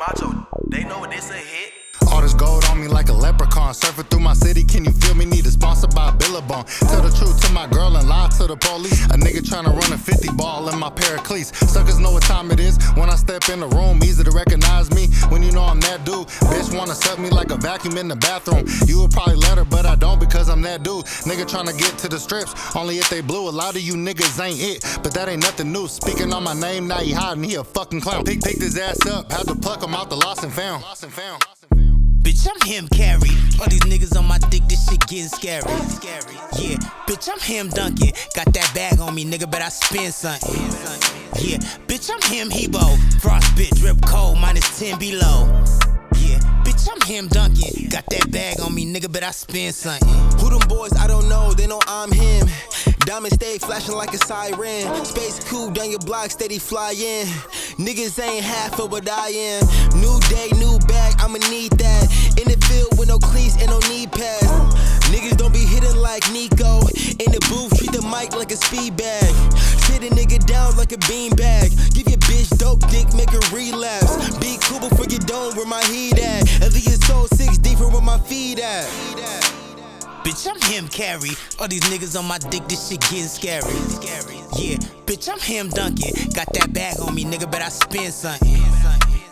macho, they know this a hit. All this gold on me like a leprechaun. Surfing through my city, can you feel me? Need a sponsor by Billabong. Tell the truth to my girl and lie to the police. A nigga tryna run a 50 ball in my pair of cleats. Suckers know what time it is when I step in the room. Easy to recognize me when you know I'm that dude. Bitch wanna suck me like a vacuum in the bathroom. You would probably let her, but I don't because I'm that dude. Nigga tryna get to the strips, only if they blue. A lot of you niggas ain't it, but that ain't nothing new. Speaking on my name, now he hiding, he a fucking clown. Picked his ass up, had to pluck him out the lost and found. Bitch, I'm him, Carrie. All these niggas on my dick, this shit getting scary. Yeah, bitch, I'm him, Duncan. Got that bag on me, nigga, but I spend something. Yeah, bitch, I'm him, Hebo. Frostbit, drip cold, -10 below. Yeah, bitch, I'm him, Duncan. Got that bag on me, nigga, but I spend something. Who them boys? I don't know, they know I'm him. Diamond stay flashing like a siren. Space cool down your block, steady flying. Niggas ain't half of what I am. New day, new bag, I'ma need that. In the field with no cleats and no knee pads. Niggas don't be hitting like Nico. In the booth, treat the mic like a speed bag. Sit a nigga down like a bean bag. Give your bitch dope dick, make her relapse. Be cool before you don't, where my heat at. At least so 6 deep from where my feet at. Bitch, I'm him, Carrie. All these niggas on my dick, this shit getting scary. Yeah, bitch, I'm him, Duncan. Got that bag on me, nigga, but I spend something.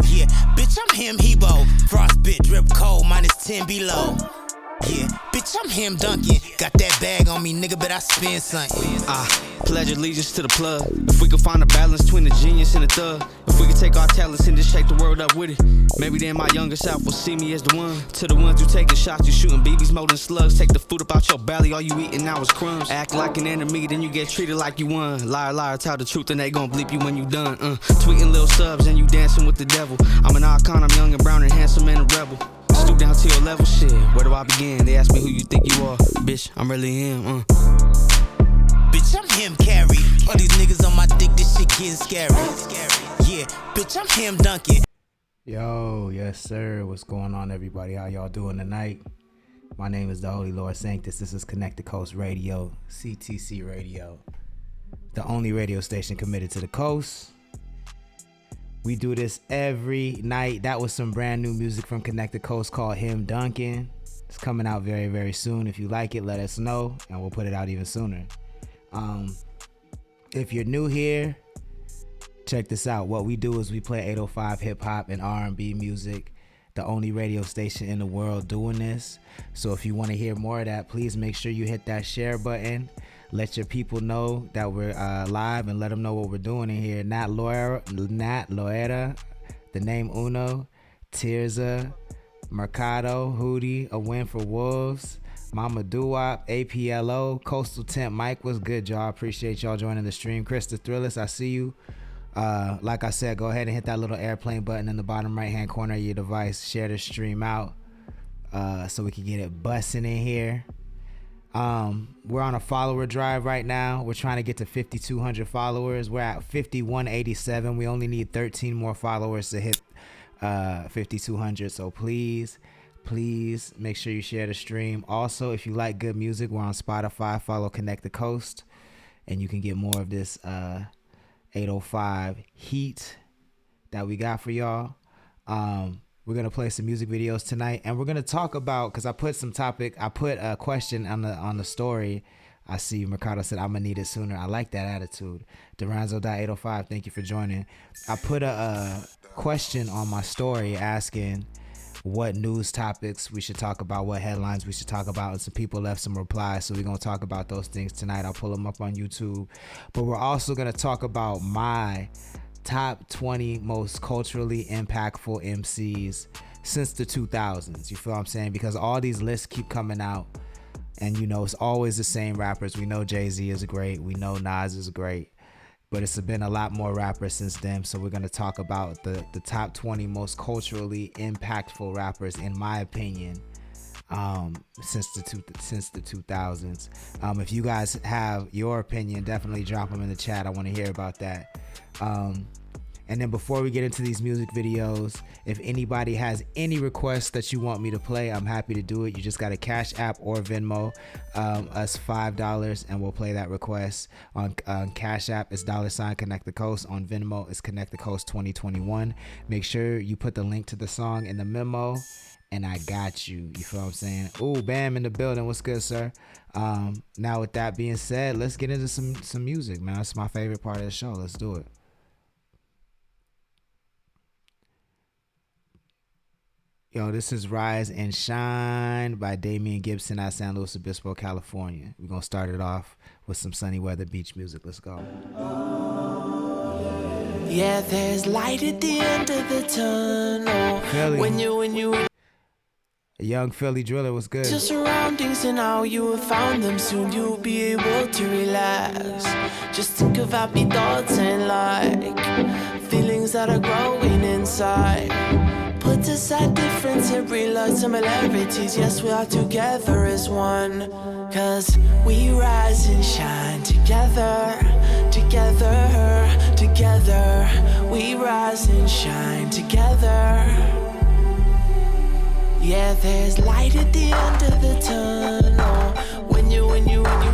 Yeah, bitch, I'm him, Hebo. Frostbit, drip cold, -10 below. Yeah, bitch, I'm him, Duncan. Got that bag on me, nigga, but I spend something. Pledge allegiance to the plug. If we could find a balance between a genius and a thug. If we could take our talents and just shake the world up with it. Maybe then my younger self will see me as the one. To the ones who taking shots, you shooting BBs more than slugs. Take the food up out your belly, all you eating now is crumbs. Act like an enemy, then you get treated like you won. Liar, liar, tell the truth and they gon' bleep you when you done. Tweeting little subs and you dancing with the devil. I'm an icon, I'm young and brown and handsome and a rebel. Stoop down to your level, shit, where do I begin? They ask me who you think you are, bitch, I'm really him, Bitch, I'm him, Carrie. All these niggas on my dick, this shit getting scary. Yeah, bitch, I'm him, Duncan. Yo, yes sir, what's going on everybody? How y'all doing tonight? My name is the Holy Lord Sanctus. This is Connect the Coast Radio, CTC Radio, the only radio station committed to the coast. We do this every night. That was some brand new music from Connect the Coast called Him Duncan. It's coming out very, very soon. If you like it, let us know and we'll put it out even sooner. If you're new here, check this out. What we do is we play 805 hip hop and R&B music. The only radio station in the world doing this. So if you want to hear more of that, please make sure you hit that share button. Let your people know that we're live and let them know what we're doing in here. Nat Loera, the name Uno, Tirza, Mercado, Hootie, A Win for Wolves, Mama Doo-Wop, APLO, Coastal Tent Mike. What's good, y'all? Appreciate y'all joining the stream. Chris the Thrillist, I see you. Like I said, go ahead and hit that little airplane button in the bottom right hand corner of your device. Share the stream out so we can get it busting in here. We're on a follower drive right now. We're trying to get to 5,200 followers. We're at 5,187. We only need 13 more followers to hit 5,200. So please make sure you share the stream. Also, if you like good music, we're on Spotify. Follow Connect the Coast and you can get more of this 805 heat that we got for y'all. We're going to play some music videos tonight, and we're going to talk about, because I put a question on the story. I see Mercado said, I'm going to need it sooner. I like that attitude. Duranzo.805, thank you for joining. I put a question on my story asking what news topics we should talk about, what headlines we should talk about, and some people left some replies, so we're going to talk about those things tonight. I'll pull them up on YouTube. But we're also going to talk about my top 20 most culturally impactful MCs since the 2000s. You feel what I'm saying? Because all these lists keep coming out and it's always the same rappers. We know Jay-Z is great. We know Nas is great. But it's been a lot more rappers since then. So we're going to talk about the top 20 most culturally impactful rappers, in my opinion, since the 2000s. If you guys have your opinion, definitely drop them in the chat. I want to hear about that. And then before we get into these music videos, if anybody has any requests that you want me to play, I'm happy to do it. You just got to Cash App or Venmo us $5 and we'll play that request. On Cash App, it's $ Connect the Coast. On Venmo, it's Connect the Coast 2021. Make sure you put the link to the song in the memo and I got you. You feel what I'm saying? Ooh, Bam in the building. What's good, sir? Now with that being said, let's get into some music, man. That's my favorite part of the show. Let's do it. Yo, this is Rise and Shine by Damian Gibson out of San Luis Obispo, California. We're going to start it off with some sunny weather beach music. Let's go. Yeah, there's light at the end of the tunnel. Philly. When you A young Philly driller was good. your surroundings and how you have found them, soon you'll be able to relax. Just think of happy thoughts and like feelings that are growing inside. Put aside difference and realize similarities. Yes, we are together as one. Cause we rise and shine together, together, together. We rise and shine together. Yeah, there's light at the end of the tunnel. When you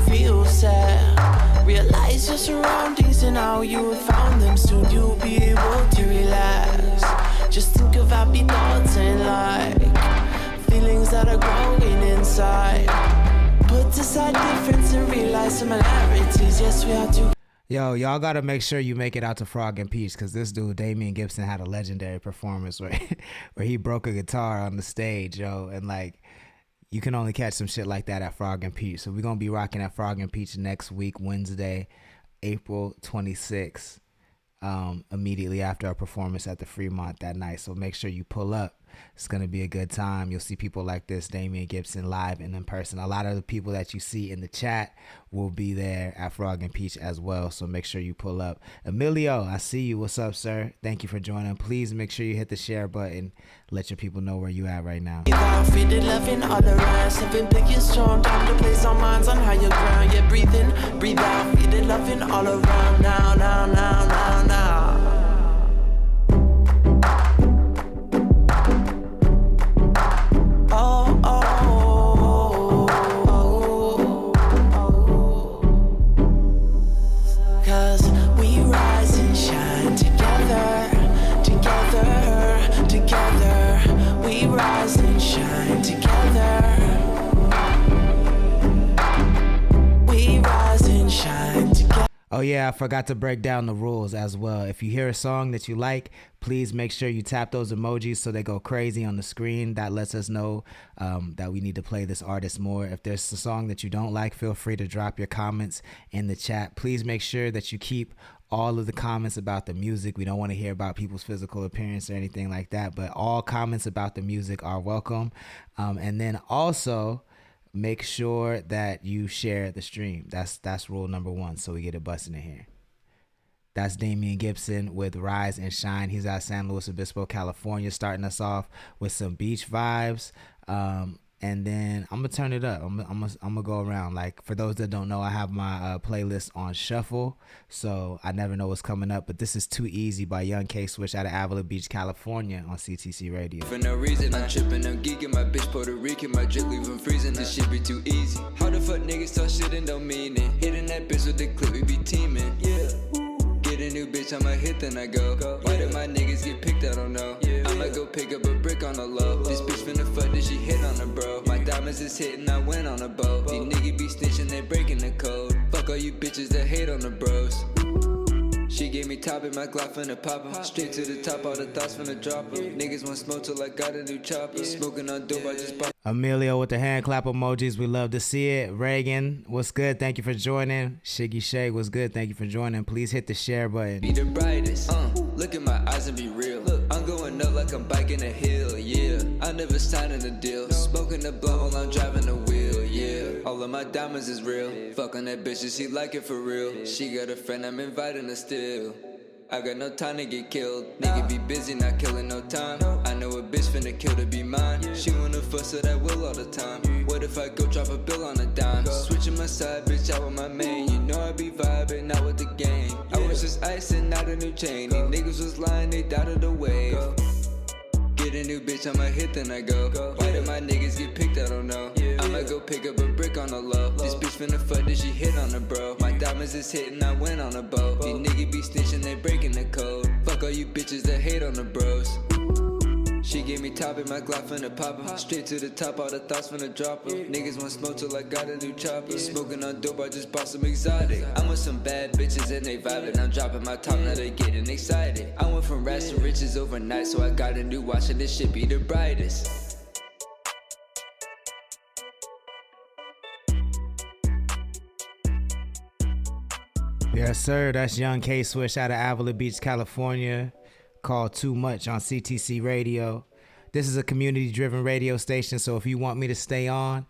feel sad, realize your surroundings and how you have found them. Soon you'll be able to relax. Just think of happy thoughts and like feelings that are growing inside. Put aside difference and realize similarities. Yes, we are two. Yo, y'all gotta make sure you make it out to Frog and Peach, because this dude, Damian Gibson, had a legendary performance where he broke a guitar on the stage, yo, and like you can only catch some shit like that at Frog and Peach. So we're gonna be rocking at Frog and Peach next week, Wednesday, April 26th, immediately after our performance at the Fremont that night. So make sure you pull up. It's going to be a good time. You'll see people like this, Damian Gibson, live and in person. A lot of the people that you see in the chat will be there at Frog and Peach as well. So make sure you pull up. Emilio, I see you. What's up, sir? Thank you for joining. Please make sure you hit the share button. Let your people know where you at right now. Feeling loving all around, something big and strong. Time to place our minds on higher ground. Yeah, breathe in, breathe out. Feeling loving all around. Now, now, now, now, now. Oh, oh, oh, oh, oh. 'Cause we rise and shine together, together, together. We rise and shine together. We rise and shine together. Oh yeah, I forgot to break down the rules as well. If you hear a song that you like, please make sure you tap those emojis so they go crazy on the screen. That lets us know that we need to play this artist more. If there's a song that you don't like, feel free to drop your comments in the chat. Please make sure that you keep all of the comments about the music. We don't want to hear about people's physical appearance or anything like that, but all comments about the music are welcome. And then also, make sure that you share the stream. That's rule number 1, so we get it busting in here. That's Damian Gibson with Rise and Shine. He's out of San Luis Obispo, California, starting us off with some beach vibes. And then I'm gonna turn it up. I'm gonna go around. Like, for those that don't know, I have my playlist on shuffle, so I never know what's coming up. But this is Too Easy by Young K Switch out of Avila Beach, California, on CTC Radio. For no reason, I'm tripping, I'm geeking. My bitch Puerto Rican, my drip leave him freezing. This shit be too easy. How the fuck niggas talk shit and don't mean it? Hitting that bitch with the clip, we be teaming. Yeah. Get a new bitch, I'ma hit, then I go. Why did my niggas get picked? I don't know. I'ma go pick up a brick on the low. This bitch finna fuck, did she hit on her bro? My diamonds is hitting, I went on a boat. These niggas be snitching, they breaking the code. Fuck all you bitches that hate on the bros. She gave me top in my Glock finna pop 'em. Straight to the top, all the thoughts finna drop 'em. Niggas want smoke till I got a new chopper. Smoking on dope, I just pop. Emilio with the hand clap emojis. We love to see it. Reagan, what's good? Thank you for joining. Shiggy Shay, what's good? Thank you for joining. Please hit the share button. Be the brightest. Look at my eyes and be real. I'm going up like I'm biking a hill, yeah. I never signing a deal. Smoking the blunt while I'm driving the wheel, yeah. All of my diamonds is real. Fuck on that bitch, she like it for real. She got a friend, I'm inviting her still. I got no time to get killed. Nigga be busy, not killing no time. I know a bitch finna kill to be mine. She wanna fuss so that will all the time. What if I go drop a bill on a dime? Switching my side, bitch, out with my main. You know I be vibing, not with the gang. I was just icing, not a new chain. These niggas was lying, they doubted the wave. Get a new bitch, I'ma hit, then I go. Why did my niggas get picked? I don't know. I'ma go pick up a brick on the low. This bitch finna fuck, did she hit on her bro? My diamonds is hitting, I went on a boat. These niggas be snitching, they breaking the code. Fuck all you bitches that hate on the bros. She gave me top in my Glock finna pop her. Straight to the top, all the thoughts finna drop her. Niggas want smoke till I got a new chopper. Smoking on dope, I just bought some exotic. I'm with some bad bitches and they vibing. I'm dropping my top, now they getting excited. I went from rats to riches overnight, so I got a new watch and this shit be the brightest. Yes, sir. That's Young K Swish out of Avila Beach, California, called Too Much on CTC Radio. This is a community-driven radio station, so if you want me to stay on,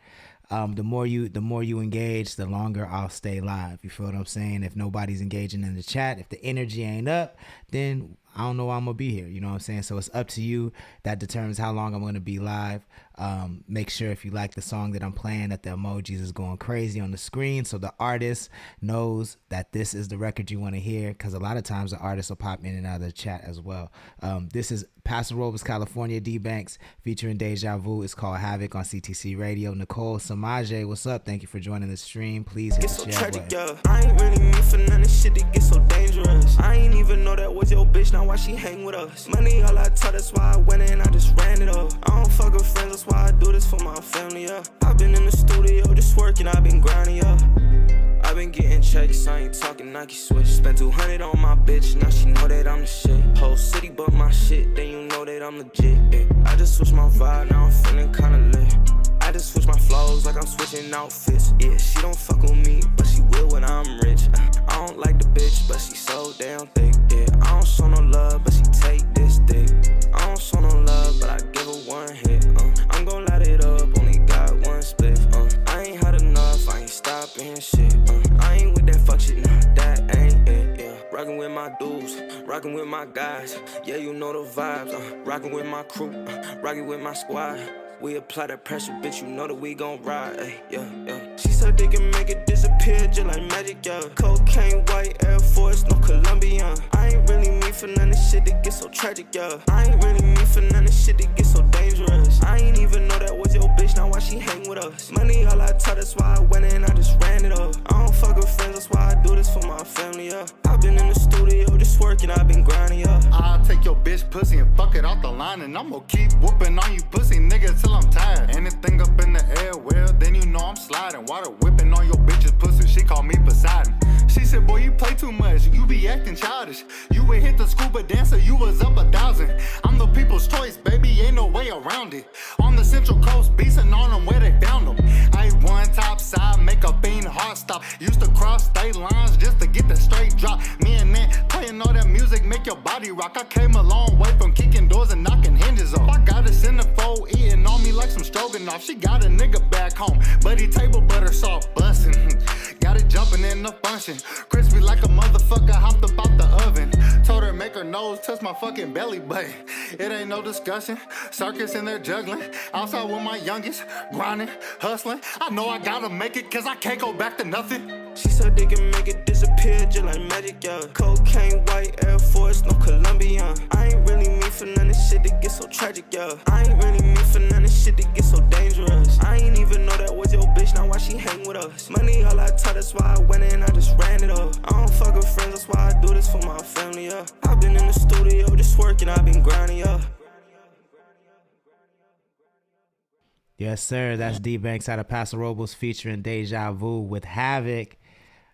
the more you engage, the longer I'll stay live. You feel what I'm saying? If nobody's engaging in the chat, if the energy ain't up, then I don't know why I'm gonna be here. You know what I'm saying? So it's up to you. That determines how long I'm gonna be live. Make sure if you like the song that I'm playing that the emojis is going crazy on the screen so the artist knows that this is the record you want to hear, because a lot of times the artist will pop in and out of the chat as well. This is Paso Robles, California, D-Banks featuring Deja Vu. It's called Havoc on CTC Radio. Nicole Samaje, what's up? Thank you for joining the stream. Please hit the share button. Yeah. I ain't really mean for none of shit that gets so dangerous. I ain't even know that was your bitch, now why she hang with us? Money all I taught, that's why I went in, I just ran it up. I don't fuck with friends, that's why I do this for my family, yeah. I've been in the studio just working, I've been grinding, yeah. I've been getting checks, I ain't talking Nike Switch. Spent 200 on my bitch, now she know that I'm the shit. Whole city but my shit, then you know that I'm legit, yeah. I just switched my vibe, now I'm feeling kinda lit. I just switch my flows like I'm switching outfits. Yeah, she don't fuck with me, but she will when I'm rich. I don't like the bitch, but she so damn thick. Yeah, I don't show no love, but she take this dick. I don't show no love, but I give her one hit. I'm gon' light it up, only got one spliff. I ain't had enough, I ain't stopping shit. I ain't with that fuck shit, nah, that ain't it. Yeah, rockin' with my dudes, rockin' with my guys. Yeah, you know the vibes. Rockin' with my crew, rockin' with my squad. We apply that pressure, bitch, you know that we gon' ride, ayy, yeah. She said they can make it disappear just like magic, yeah. Cocaine, white Air Force, no Colombian. I ain't really mean for none of shit that gets so tragic, yeah. I ain't really mean for none of shit that gets so dangerous. I ain't even know that was your bitch, now why she hang with us? Money all I taught, that's why I went in, I just ran it up. I don't fuck with friends, that's why I do this for my family, yeah. I've been in the studio just working, I've been grinding, yeah. I'll take your bitch pussy and fuck it off the line, and I'm gon' keep whooping on you pussy niggas till I'm tired. Anything up in the air, well, then you know I'm sliding. Water whipping on your bitch's pussy, she call me Poseidon. She said, boy, you play too much, you be acting childish. You would hit the scuba dancer, you was up 1,000. I'm the people's choice, baby, ain't no way around it. On the Central Coast, beastin' on them where they found them. I one top side, make a fiend heart stop. Used to cross state lines just to get the straight drop. Me and Nat playing all that music, make your body rock. I came a long way from kicking doors and knocking hinges off. I got a centerfold eating on me like some stroganoff. She got a nigga back home, but he table butter soft bustin'. Got it jumping in the function, crispy like a motherfucker hopped up out the oven. Told her make her nose touch my fucking belly button. It ain't no discussion, circus in there juggling. Outside with my youngest, grinding, hustling. I know I gotta make it cause I can't go back to nothing. She said they can make it disappear just like magic, yeah. Cocaine, white Air Force, no Colombian. I ain't really mean for none of shit that gets so tragic, yeah. I ain't really mean for none of shit that gets so dangerous. I ain't even know that was your bitch, now why she hang with us? Money all I taught, that's why I went in, I just ran it up. I don't fuck with friends, that's why I do this for my family, yeah. I've been in the studio just working, I've been grinding, yeah. Yes, sir. That's D-Banks out of Paso Robles featuring Deja Vu with Havoc.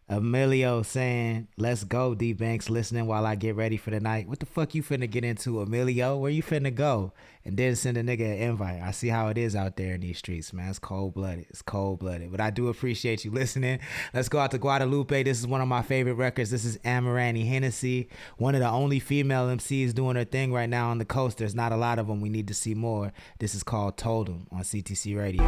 Emilio saying, let's go, D-Banks, listening while I get ready for the night. What the fuck you finna get into, Emilio? Where you finna go? And then send a nigga an invite. I see how it is out there in these streets, man. It's cold-blooded. It's cold-blooded. But I do appreciate you listening. Let's go out to Guadalupe. This is one of my favorite records. This is Amarani Hennessy, one of the only female MCs doing her thing right now on the coast. There's not a lot of them. We need to see more. This is called Told 'Em on CTC Radio.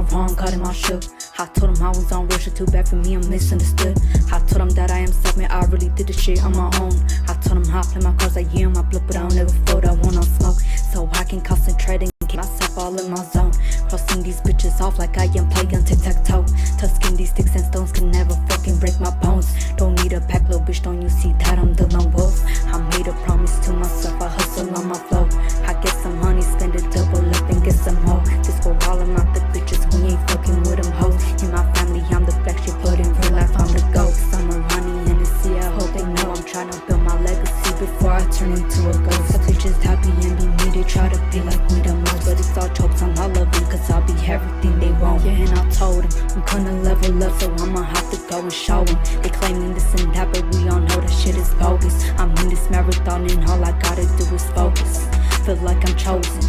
my wrong, got him all shook. I told him I was on real shit, too bad for me, I'm misunderstood. I told him that I am self-made, I really did the shit on my own. I told him how I play my cards like yeah, my blood, but I don't ever fold, I want no smoke. So I can concentrate and keep myself all in my zone. Crossing these bitches off like I am playing tic-tac-toe. Tusking these sticks and stones can never fucking break my bones. Don't need a pack, little bitch, don't you see that I'm the lone wolf? I made a promise to myself, I hustle on my flow. I get some money, spend it double up and get some more. This for all of my thick bitches, we ain't fucking with them hoes. In my family, I'm the flagship, but in real life, I'm the ghost. I'm a Ronnie and I hope they know I'm trying to build my legacy before I turn into a ghost. So please just happy and be me, they try to be like me the most, but it's all jokes, I'm not loving, cause I'll be everything they want. Yeah, and I told them, I'm gonna level up, so I'ma have to go and show them. They claiming this and that, but we all know that shit is bogus. I'm in this marathon and all I gotta do is focus. Feel like I'm chosen,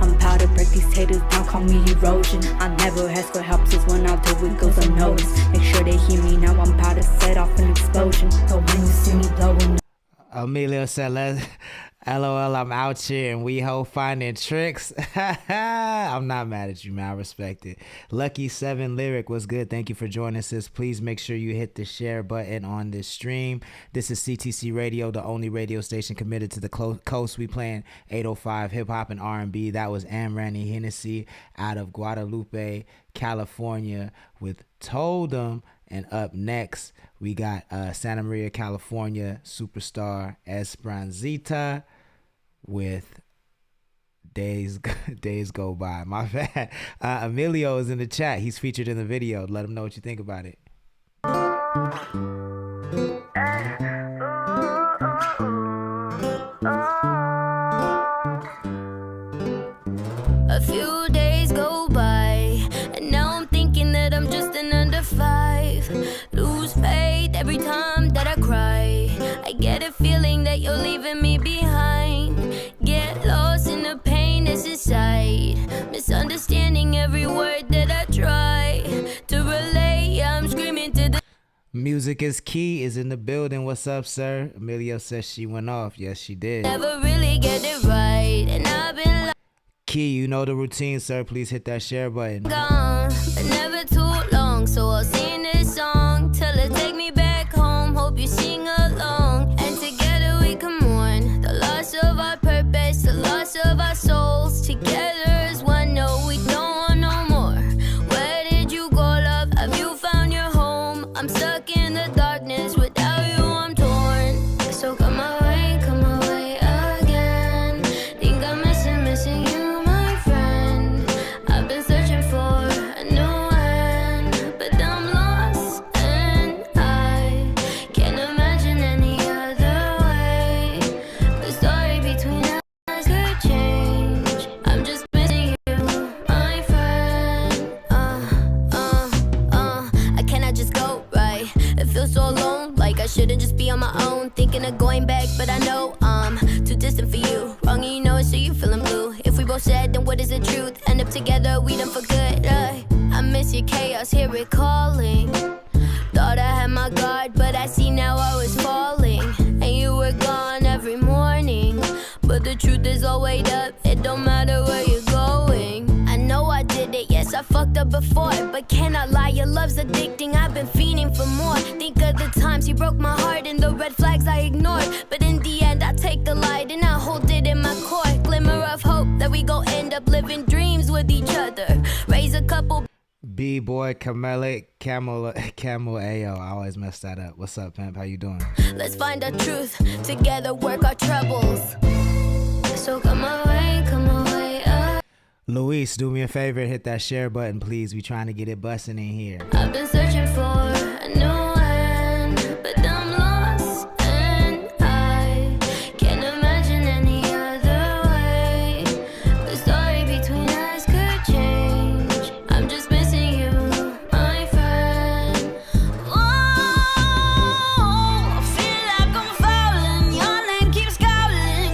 I'm about to break these haters down, call me erosion. I never ask for help, since when I do it goes unnoticed. Make sure they hear me now, I'm about to set off an explosion. So when you see me blowing. Emilio said, LOL, I'm out here and we hope finding tricks. I'm not mad at you, man. I respect it. Lucky7 Lyric was good. Thank you for joining us. Please make sure you hit the share button on this stream. This is CTC Radio, the only radio station committed to the coast. We playing 805 hip hop and R&B. That was Randy Hennessy out of Guadalupe, California with Told 'Em. And up next, we got Santa Maria, California superstar Esperanzita with Days Go By. My bad. Emilio is in the chat. He's featured in the video. Let him know what you think about it. A few days go by, and now I'm thinking that I'm just an under 5. Lose faith every time that I cry. I get a feeling that you're leaving me behind. Get lost in the pain that's inside. Misunderstanding every word that I try to relay. Yeah, I'm screaming to the Music is Key is in the building. What's up, sir? Emilio says she went off. Yes, she did. never really get it right, and I've been Key, you know the routine, sir. Please hit that share button. gone, but never too long. So I'll sing this song till it take me back home. Hope you sing along, and together we can mourn the loss of our purpose, the loss of our souls. Together as one, no, we don't want no more. Where did you go, love? Have you found your home? I'm stuck in the darkness without you, I'm torn. So come my way again. Think I'm missing you, my friend. I've been searching for a new end, but I'm lost and I can't imagine any other way. The story between us could change. I'm just missing you, my friend. I cannot just go right. It feels so alone, like I shouldn't just be on my own. Thinking of going back, but I know I'm too distant for you. Wrong, and you know it, so you feeling blue. If we both said, then what is the truth? End up together, we done for good. I miss your chaos, hear it calling. Thought I had my guard, but I see now I was falling. And you were gone every morning, but the truth is all weighed up. It don't matter where you're going. I know I did it, yes, I fucked up before, but can I lie? Your love's addicting, I've been fiending for more. Think of the times you broke my heart and the red flags I ignored, but in the end I take the light and I hold it in my core. Glimmer of hope that we gon' end up living dreams with each other. Raise a couple B-boy Camel Ayo. I always mess that up. What's up, pimp? How you doing? Let's find our truth, together work our troubles. So come my way Luis, do me a favor, hit that share button, please. We trying to get it busting in here. I've been searching for a new end, but I'm lost and I can't imagine any other way. The story between us could change. I'm just missing you, my friend. Oh, I feel like I'm falling. Your name keeps calling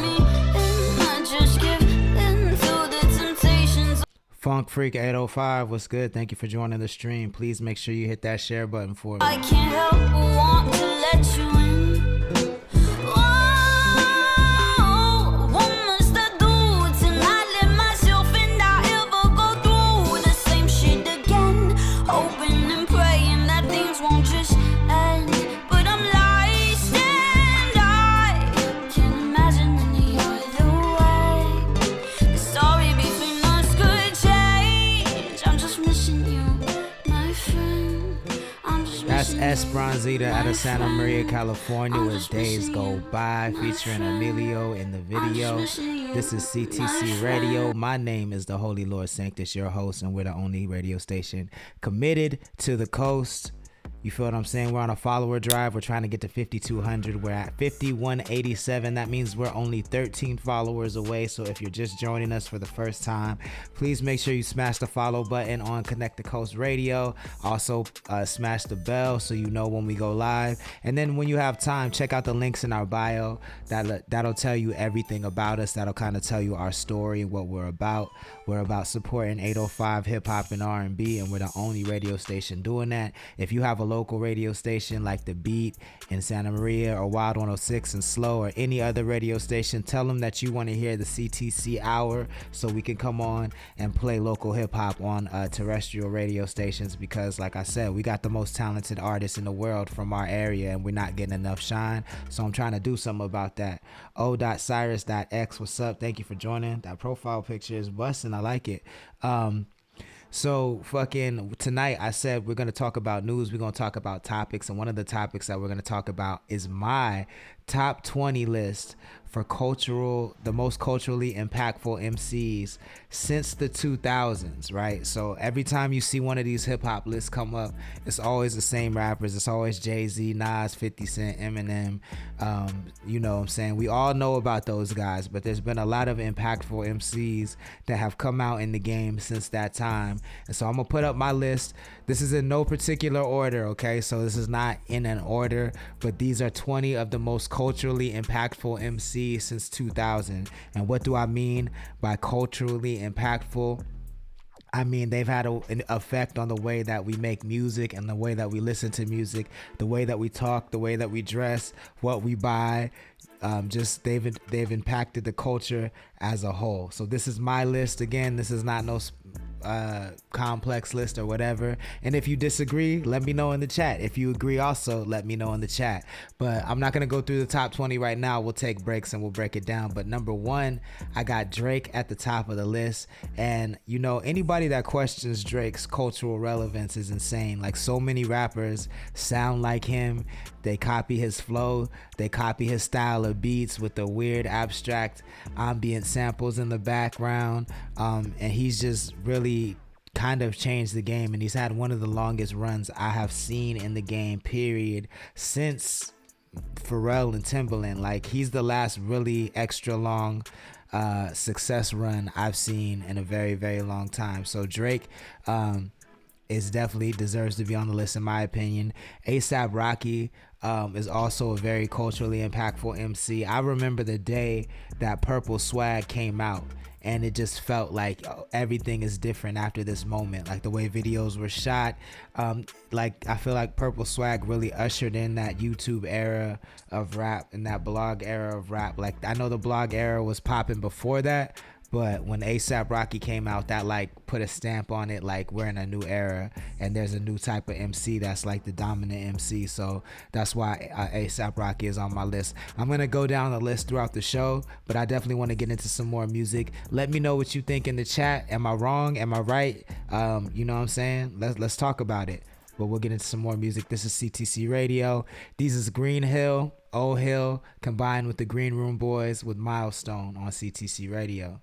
me, and I just give in to the temptations. Funk Freak 805, what's good? Thank you for joining the stream. Please make sure you hit that share button for me. I can't help but want to let you in. What must I do to not let myself and I ever go through the same Esperanzita out of Santa Maria, California with Days Go By featuring Emilio in the video. This is CTC Radio. My name is the Holy Lord Sanctus, your host, and we're the only radio station committed to the coast. You feel what I'm saying? We're on a follower drive. We're trying to get to 5,200. We're at 5,187. That means we're only 13 followers away. So if you're just joining us for the first time, please make sure you smash the follow button on Connect the Coast Radio. Also, smash the bell so you know when we go live. And then when you have time, check out the links in our bio. That'll tell you everything about us. That'll kind of tell you our story, what we're about. We're about supporting 805 hip hop and R&B, and we're the only radio station doing that. If you have a local radio station like The Beat in Santa Maria or Wild 106 and Slow or any other radio station, tell them that you want to hear the CTC hour so we can come on and play local hip hop on terrestrial radio stations, because like I said, we got the most talented artists in the world from our area and we're not getting enough shine. So I'm trying to do something about that. O.Cyrus.X, what's up? Thank you for joining. That profile picture is busting. I like it. So fucking tonight I said we're going to talk about news. We're going to talk about topics. And one of the topics that we're going to talk about is my top 20 list for the most culturally impactful MCs since the 2000s, right? So every time you see one of these hip hop lists come up, it's always the same rappers. It's always Jay-Z, Nas, 50 Cent, Eminem. You know what I'm saying? We all know about those guys, but there's been a lot of impactful MCs that have come out in the game since that time. And so I'm going to put up my list. This is in no particular order, okay? So this is not in an order, but these are 20 of the most culturally impactful MCs since 2000. And what do I mean by culturally impactful? I mean, they've had an effect on the way that we make music and the way that we listen to music, the way that we talk, the way that we dress, what we buy. Just they've impacted the culture as a whole. So this is my list. Again, this is not no complex list or whatever. And if you disagree, let me know in the chat. If you agree also, let me know in the chat. But I'm not going to go through the top 20 right now. We'll take breaks and we'll break it down. But number one, I got Drake at the top of the list. And you know, anybody that questions Drake's cultural relevance is insane. Like, so many rappers sound like him. They copy his flow. They copy his style of beats with the weird abstract ambient samples in the background. And he's just really kind of changed the game, and he's had one of the longest runs I have seen in the game, period, since Pharrell and Timbaland. Like, he's the last really extra long success run I've seen in a very, very long time. So Drake is definitely deserves to be on the list in my opinion. A$AP Rocky is also a very culturally impactful MC. I remember the day that Purple Swag came out, and it just felt like everything is different after this moment. Like the way videos were shot. Like I feel like Purple Swag really ushered in that YouTube era of rap and that blog era of rap. Like I know the blog era was popping before that, but when A$AP Rocky came out, that like put a stamp on it. Like we're in a new era and there's a new type of MC that's like the dominant MC. So that's why A$AP Rocky is on my list. I'm going to go down the list throughout the show, but I definitely want to get into some more music. Let me know what you think in the chat. Am I wrong? Am I right? You know what I'm saying? Let's talk about it. But we'll get into some more music. This is CTC Radio. These is Green Hill, Old Hill, combined with the Green Room Boys with Milestone on CTC Radio.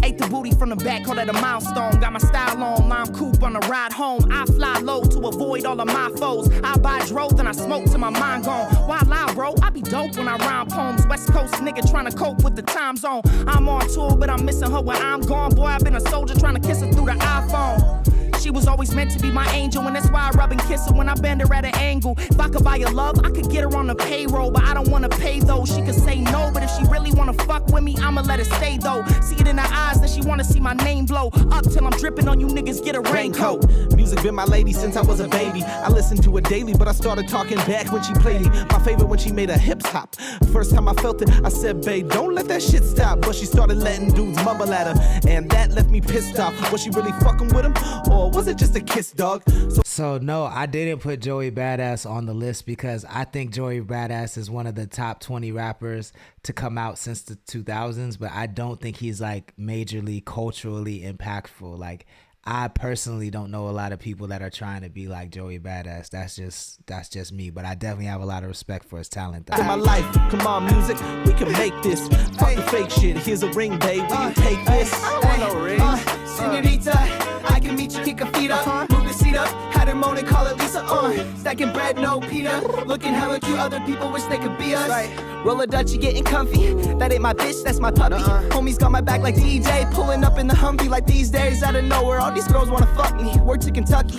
Ate the booty from the back, call that a milestone. Got my style on, lime coupe on the ride home. I fly low to avoid all of my foes. I buy dro, then I smoke till my mind gone. Why lie, bro? I be dope when I rhyme poems. West Coast nigga trying to cope with the time zone. I'm on tour, but I'm missing her when I'm gone. Boy, I've been a soldier trying to kiss her through the iPhone. She was always meant to be my angel, and that's why I rub and kiss her when I bend her at an angle. If I could buy her love, I could get her on the payroll, but I don't wanna pay though. She could say no, but if she really wanna fuck with me, I'ma let her stay though. See it in her eyes that she wanna see my name blow up till I'm dripping on you niggas. Get a raincoat. Music been my lady since I was a baby. I listened to it daily, but I started talking back when she played it. My favorite when she made a hip hop. First time I felt it, I said, babe, don't let that shit stop. But she started letting dudes mumble at her, and that left me pissed off. Was she really fucking with him, or was it just a kiss, dog? So no, I didn't put Joey Badass on the list because I think Joey Badass is one of the top 20 rappers to come out since the 2000s, but I don't think he's like majorly culturally impactful. Like I personally don't know a lot of people that are trying to be like Joey Badass. That's just me, but I definitely have a lot of respect for his talent. To my life, come on, music, we can make this. Fuck the fake shit. Here's a ring, babe. Will you take this? I don't want no ring. Senorita, I can meet you, kick her feet up, move the seat up, had her moan and call it Lisa. Stacking bread, no Peter, looking hella cute. Other people wish they could be us. Right. Roll a Dutch, you getting comfy. That ain't my bitch, that's my puppy. Homies got my back like DJ, pulling up in the Humvee like these days. Out of nowhere, all these girls wanna fuck me. Word to Kentucky.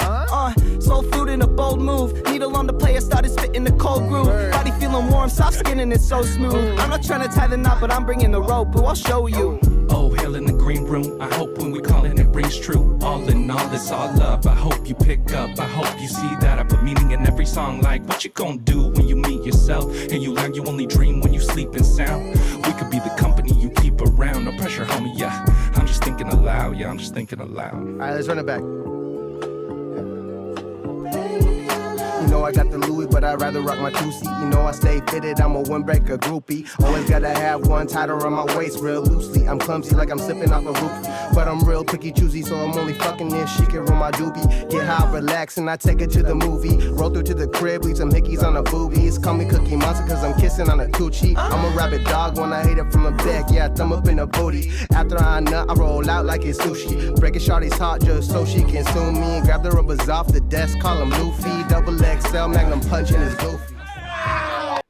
Soul food in a bold move. Needle on the player, started spitting the cold groove. Body feeling warm, soft skin and it's so smooth. I'm not trying to tie the knot, but I'm bringing the rope. Boo, I'll show you. Oh, hell in the green room. I hope when we callin' it rings true. All in all, it's all love. I hope you pick up. I hope you see that I put meaning in every song. Like what you gon' do when you meet yourself and you learn you only dream when you sleep and sound. We could be the company you keep around. No pressure, homie. Yeah, I'm just thinking aloud. Yeah, I'm just thinking aloud. All right, let's run it back. You know I got the Louis, but I'd rather rock my 2C. You know I stay fitted, I'm a windbreaker groupie. Always gotta have one tied around my waist real loosely. I'm clumsy like I'm sipping off a roofie. But I'm real picky choosy, so I'm only fucking if she can roll my doobie. Get high, relax, and I take her to the movie. Roll through to the crib, leave some hickeys on the boobies. Call me Cookie Monster, cause I'm kissing on a coochie. I'm a rabid dog when I hate it from the back. Yeah, I thumb up in the booty. After I nut, I roll out like it's sushi. Breaking shawty's heart just so she can sue me. Grab the rubbers off the desk, call him Luffy. Double XL, Magnum punching his goofy.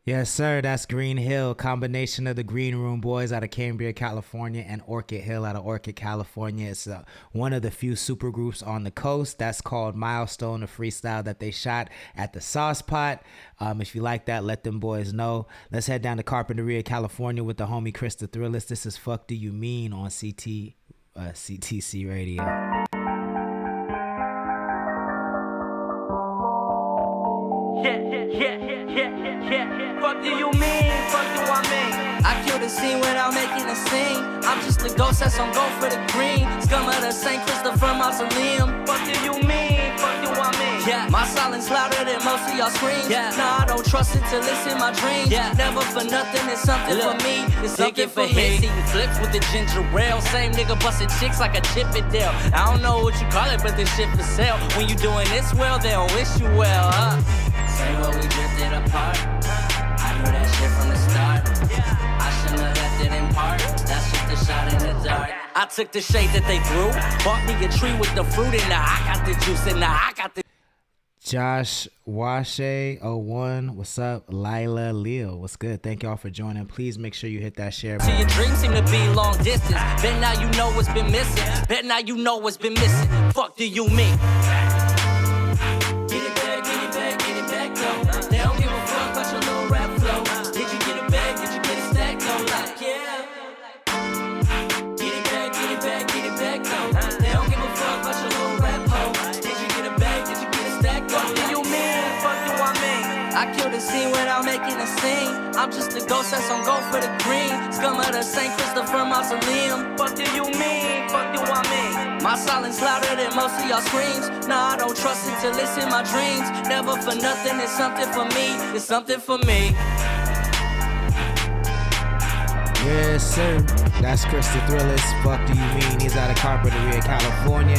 Yes, sir. That's Green Hill, combination of the Green Room Boys out of Cambria, California, and Orchid Hill out of Orchid, California. It's one of the few super groups on the coast. That's called Milestone, a freestyle that they shot at the Sauce Pot. If you like that, let them boys know. Let's head down to Carpinteria, California with the homie Chris the Thrillist. This is Fuck Do You Mean on CTC Radio. Yeah. Fuck do you mean? Fuck do I mean? I kill the scene without making a scene. I'm just a ghost that's on go for the green. Scum of the St. Christopher Mausoleum. Fuck do you mean? Fuck do I mean? Yeah. My silence louder than most of y'all screams. Yeah. Nah, I don't trust it till it's in my dreams. Yeah. Never for nothing, it's something for me. It's something for me. Eating flips with the ginger ale. Same nigga busting chicks like a Chippendale. I don't know what you call it, but this shit for sale. When you doing this well, they don't wish you well, huh? Say what we drifted apart. I knew that shit from the start. I shouldn't have left it in part. That's just a shot in the dark. I took the shade that they threw. Bought me a tree with the fruit in. Now I got the juice and now I got the. Josh Washe 01, what's up? Lila Leo, what's good? Thank y'all for joining. Please make sure you hit that share button. See, your dreams seem to be long distance. Bet now you know what's been missing. Bet now you know what's been missing. Fuck do you mean? Get it back, get it back, get it back, though. They don't give a fuck about your little rap flow. Did you get it back? Did you get it stacked, though? Like, yeah. Get it back, get it back, get it back, though. They don't give a fuck about your little rap hoe. Did you get it back? Did you get it stacked, though? Fuck do you mean? Fuck do I mean? I kill the scene without making a scene. I'm just a ghost that's on go for the green. Scum of the St. Christopher Mausoleum. Fuck do you mean? Fuck do I mean? My silence louder than most of y'all screams. Nah, I don't trust it till it's in my dreams. Never for nothing, it's something for me. It's something for me. Yes, sir. That's Chris the Thrillist. Fuck do you mean? He's out of Carpinteria, California.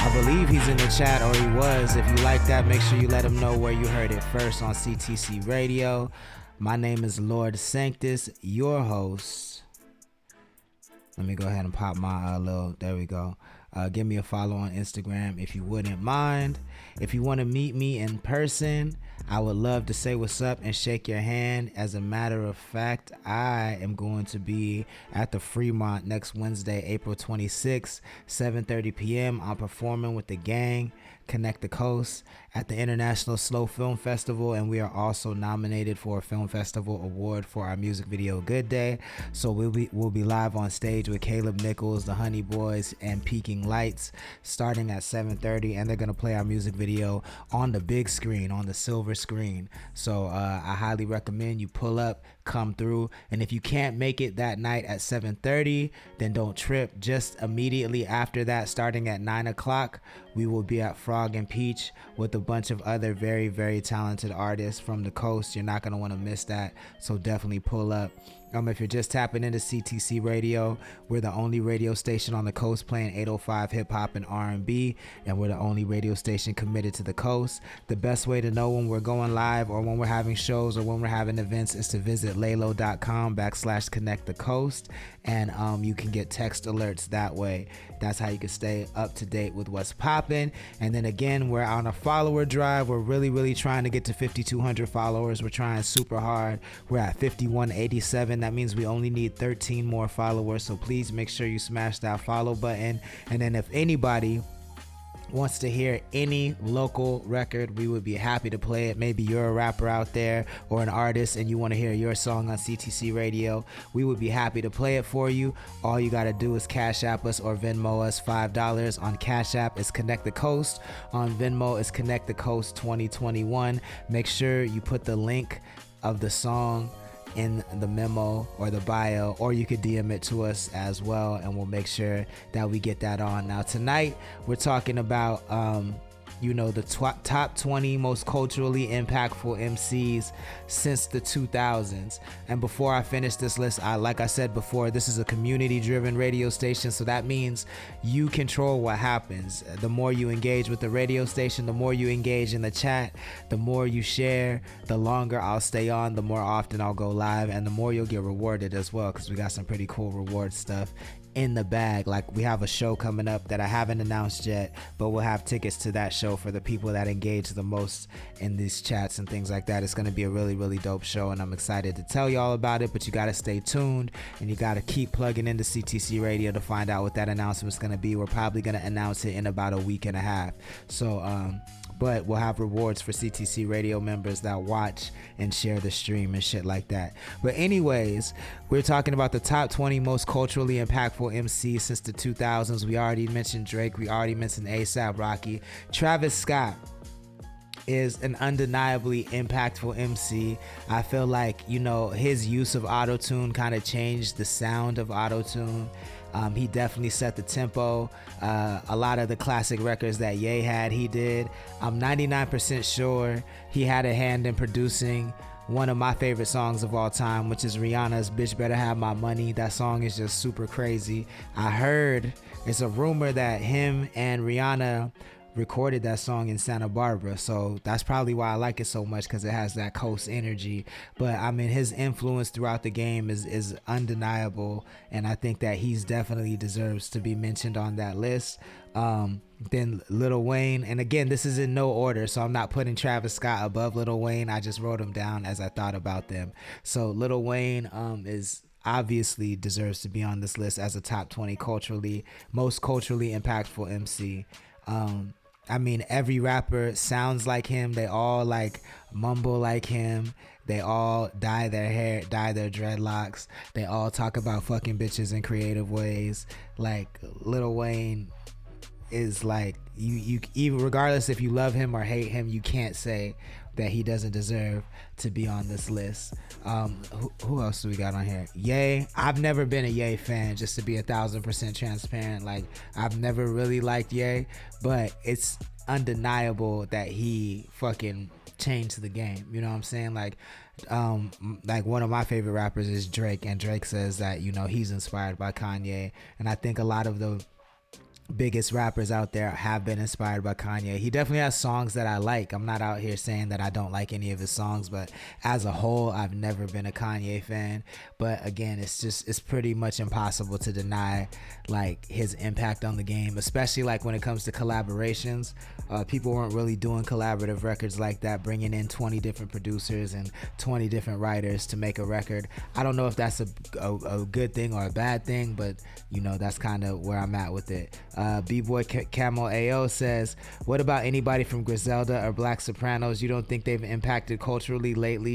I believe he's in the chat, or he was. If you like that, make sure you let him know where you heard it first on CTC Radio. My name is Lord Sanctus, your host. Let me go ahead and pop my little, there we go. Give me a follow on Instagram if you wouldn't mind. If you want to meet me in person, I would love to say what's up and shake your hand. As a matter of fact, I am going to be at the Fremont next Wednesday, April 26th, 7:30 p.m. I'm performing with the gang, Connect the Coast, at the International Slow Film Festival, and we are also nominated for a Film Festival award for our music video Good Day. So we'll be live on stage with Caleb Nichols, the Honey Boys, and Peaking Lights starting at 7:30, and they're gonna play our music video on the big screen, on the silver screen. So I highly recommend you pull up, come through, and if you can't make it that night at 7:30, then don't trip. Just immediately after that, starting at 9 o'clock, we will be at Frog and Peach with a bunch of other very, very talented artists from the coast. You're not going to want to miss that, so definitely pull up. If you're just tapping into CTC Radio, we're the only radio station on the coast playing 805 hip hop and R&B, and we're the only radio station committed to the coast. The best way to know when we're going live or when we're having shows or when we're having events is to visit laylo.com/connect the coast, and you can get text alerts that way. That's how you can stay up to date with what's popping. And then again, we're on a follower drive. We're really trying to get to 5,200 followers. We're trying super hard. We're at 5,187. That means we only need 13 more followers, so please make sure you smash that follow button. And then if anybody wants to hear any local record, we would be happy to play it. Maybe you're a rapper out there or an artist and you want to hear your song on CTC Radio, we would be happy to play it for you. All you got to do is Cash App us or Venmo us $5. On Cash App is Connect the Coast. On Venmo is Connect the Coast 2021. Make sure you put the link of the song in the memo or the bio, or you could DM it to us as well, and we'll make sure that we get that on. Now tonight we're talking about the top 20 most culturally impactful MCs since the 2000s. And before I finish this list, like I said before, this is a community-driven radio station, so that means you control what happens. The more you engage with the radio station, the more you engage in the chat, the more you share, the longer I'll stay on, the more often I'll go live, and the more you'll get rewarded as well, because we got some pretty cool reward stuff in the bag. Like, we have a show coming up that I haven't announced yet, but we'll have tickets to that show for the people that engage the most in these chats and things like that. It's going to be a really dope show, and I'm excited to tell you all about it. But you got to stay tuned, and you got to keep plugging into CTC Radio to find out what that announcement's going to be. We're probably going to announce it in about a week and a half. So but we'll have rewards for CTC Radio members that watch and share the stream and shit like that. But anyways, we're talking about the top 20 most culturally impactful MCs since the 2000s. We already mentioned Drake. We already mentioned A$AP Rocky. Travis Scott is an undeniably impactful MC. I feel like, his use of auto-tune kind of changed the sound of auto-tune. He definitely set the tempo. A lot of the classic records that Ye had, he did. I'm 99% sure he had a hand in producing one of my favorite songs of all time, which is Rihanna's Bitch Better Have My Money. That song is just super crazy. I heard, it's a rumor that him and Rihanna recorded that song in Santa Barbara, so that's probably why I like it so much, because it has that coast energy. But I mean, his influence throughout the game is undeniable, and I think that he's definitely deserves to be mentioned on that list. Then Lil Wayne, and again, this is in no order, so I'm not putting Travis Scott above Lil Wayne. I just wrote them down as I thought about them. So Lil Wayne is obviously deserves to be on this list as a top 20 most culturally impactful MC. I mean, every rapper sounds like him. They all like mumble like him. They all dye their hair, dye their dreadlocks. They all talk about fucking bitches in creative ways. Like, Lil Wayne is like, you even regardless if you love him or hate him, you can't say that he doesn't deserve to be on this list. Who else do we got on here? Ye. I've never been a Ye fan, just to be 1,000% transparent. Like, I've never really liked Ye, but it's undeniable that he fucking changed the game. You know what I'm saying? Like one of my favorite rappers is Drake, and Drake says that, he's inspired by Kanye, and I think a lot of the biggest rappers out there have been inspired by Kanye. He definitely has songs that I like. I'm not out here saying that I don't like any of his songs, but as a whole, I've never been a Kanye fan. But again, it's pretty much impossible to deny like his impact on the game, especially like when it comes to collaborations. People weren't really doing collaborative records like that, bringing in 20 different producers and 20 different writers to make a record. I don't know if that's a good thing or a bad thing, but that's kind of where I'm at with it. B-Boy Camo AO says, what about anybody from Griselda or Black Sopranos? You don't think they've impacted culturally lately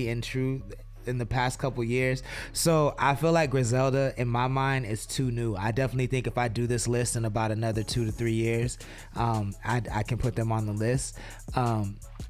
in the past couple years? So I feel like Griselda, in my mind, is too new. I definitely think if I do this list in about another 2 to 3 years, I can put them on the list.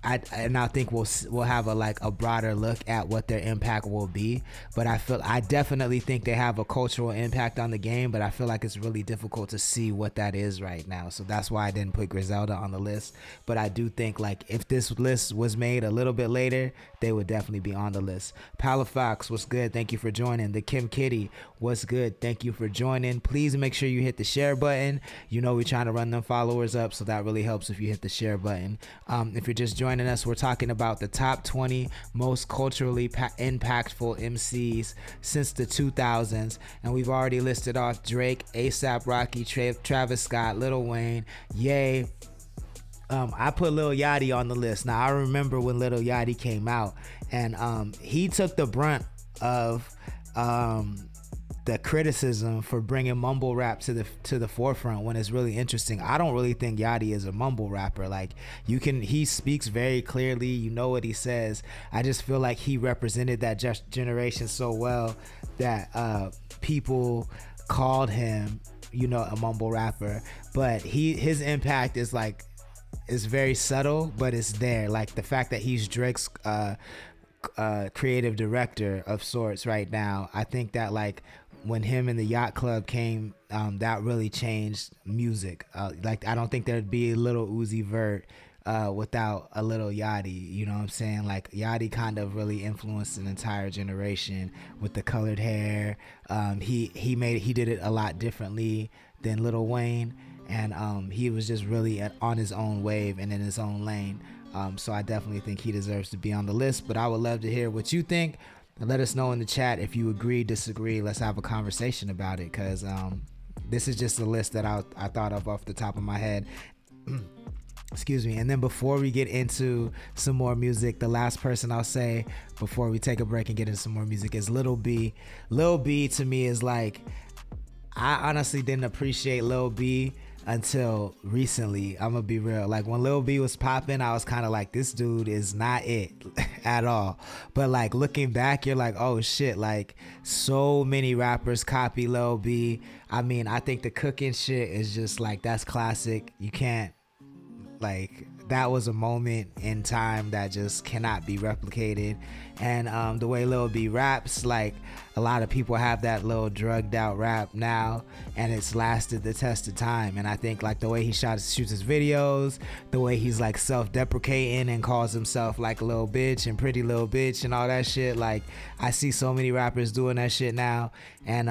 I think we'll have a broader look at what their impact will be. But I definitely think they have a cultural impact on the game, but I feel like it's really difficult to see what that is right now. So that's why I didn't put Griselda on the list. But I do think like if this list was made a little bit later, they would definitely be on the list. Palafox, what's good? Thank you for joining. The Kim Kitty, what's good? Thank you for joining. Please make sure you hit the share button. You know we're trying to run them followers up, so that really helps if you hit the share button. If you're just joining us, we're talking about the top 20 most culturally impactful MCs since the 2000s, and we've already listed off Drake, A$AP Rocky, Travis Scott, Lil Wayne, Ye. I put Lil Yachty on the list. Now I remember when Lil Yachty came out, and he took the brunt of the criticism for bringing mumble rap to the forefront when it's really interesting. I don't really think Yachty is a mumble rapper. Like, he speaks very clearly, you know what he says. I just feel like he represented that generation so well that people called him, a mumble rapper. But his impact is very subtle, but it's there. Like the fact that he's Drake's creative director of sorts right now, I think that when him and the Yacht Club came, that really changed music. I don't think there'd be a Lil Uzi Vert without a Lil Yachty. You know what I'm saying? Yachty kind of really influenced an entire generation with the colored hair. He did it a lot differently than Lil Wayne, and he was just really on his own wave and in his own lane. So I definitely think he deserves to be on the list, but I would love to hear what you think. And let us know in the chat if you agree, disagree. Let's have a conversation about it, because this is just a list that I thought of off the top of my head. Excuse me. And then before we get into some more music, the last person I'll say before we take a break and get into some more music is Lil B. Lil B to me is I honestly didn't appreciate Lil B until recently. I'm gonna be real. When Lil B was popping, I was kind of like, this dude is not it at all. But looking back, you're like, oh shit, so many rappers copy Lil B. I mean, I think the cooking shit is just that's classic. You can't, that was a moment in time that just cannot be replicated. And the way Lil B raps, a lot of people have that little drugged out rap now, and it's lasted the test of time. And I think the way he shoots his videos, the way he's self-deprecating and calls himself little bitch and pretty little bitch and all that shit, I see so many rappers doing that shit now. And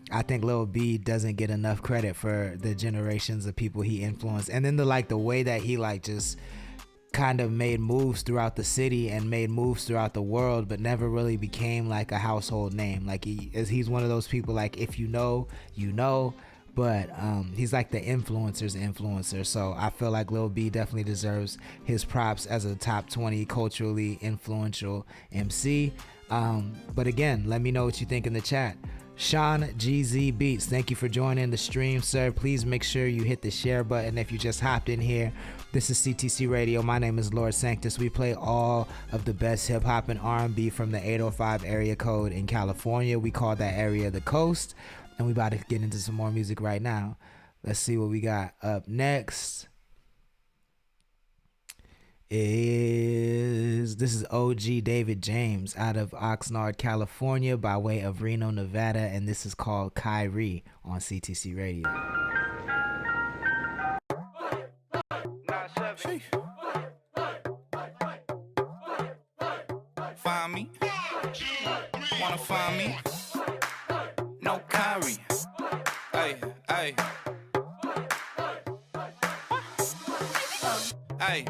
I think Lil B doesn't get enough credit for the generations of people he influenced. And then the way that he just kind of made moves throughout the city and made moves throughout the world, but never really became a household name. He's one of those people, if you know, you know, but he's the influencer's influencer. So I feel Lil B definitely deserves his props as a top 20 culturally influential MC. But again, let me know what you think in the chat. Sean GZ Beats, thank you for joining the stream, sir. Please make sure you hit the share button if you just hopped in here. This is CTC Radio. My name is Lord Sanctus. We play all of the best hip hop and R&B from the 805 area code in California. We call that area the coast, and we about to get into some more music right now. Let's see what we got up next. This is OG David James out of Oxnard, California by way of Reno, Nevada, and this is called Kyrie on CTC Radio. Find me, wanna find me? No Kyrie, hey, hey. Hey,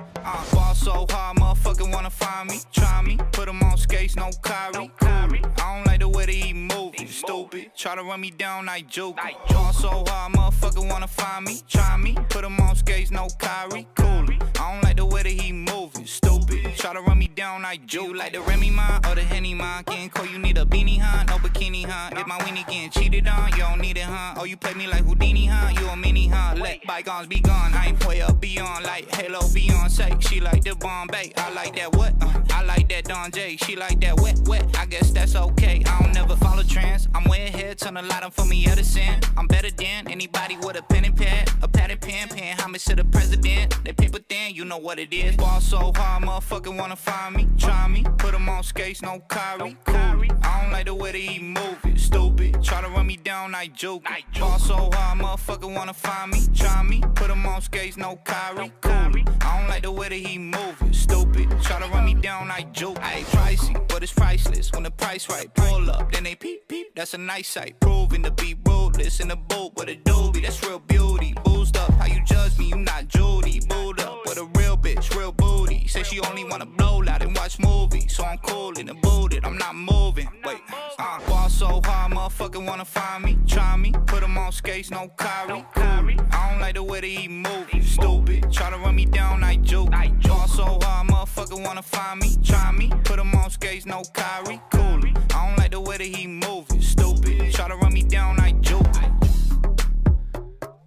ball so hard, motherfucker wanna find me. Try me, put him on skates, no Kyrie. I don't like the way that he move, stupid. Try to run me down like Joker. Ball so hard, motherfucker wanna find me. Try me, put him on skates, no Kyrie. I don't like the way that he moving, stupid. Try to run me down like Joker. You like the Remy mine or the Henny mine? Getting cold, you need a beanie, huh? No bikini, huh? If my weenie getting cheated on, you don't need it, huh? Oh, you play me like Houdini, huh? You a mini, huh? Let bygones be gone. I ain't way up beyond like Halo Beyonce. She like the Bombay, I like that what? I like that Don J. She like that wet, wet. I guess that's okay. I don't never follow trends. I'm way ahead, turn a lot on for me Edison. I'm better than anybody with a pen and pad, a pad and pen, paying homage to the president. They paper thin, you know what it is. Ball so hard, motherfucker wanna find me. Try me, put him on skates, no Kyrie. I don't don't like the way that he move it. Stupid, try to run me down, I joke. Ball so hard, motherfucker wanna find me. Try me, put him on skates, no Kyrie. Cool. I don't like the way that he move it. Stupid, try to run me down, I joke. Ayy, pricey, but it's priceless. When the price right, pull up, then they peep peep. That's a nice sight. Proving to be ruthless in the boat with a doobie. That's real beauty. Boozed up, how you judge me? You not Judy. Booed up with a real bitch, real booty. Say she only wanna blow loud and watch movies. So I'm cool in the booted, I'm not moving. Wait, ball so hard, motherfucker wanna find me. Try me, put him on skates, no Kyrie. Cool. I don't like the way that he move it. Stupid, try to run me down, I joke. Ball so hard, motherfucker wanna find me. Try me, put him on skates, no Kyrie. Cool. I don't like the way that he move it. Stupid, try to run me down, I joke.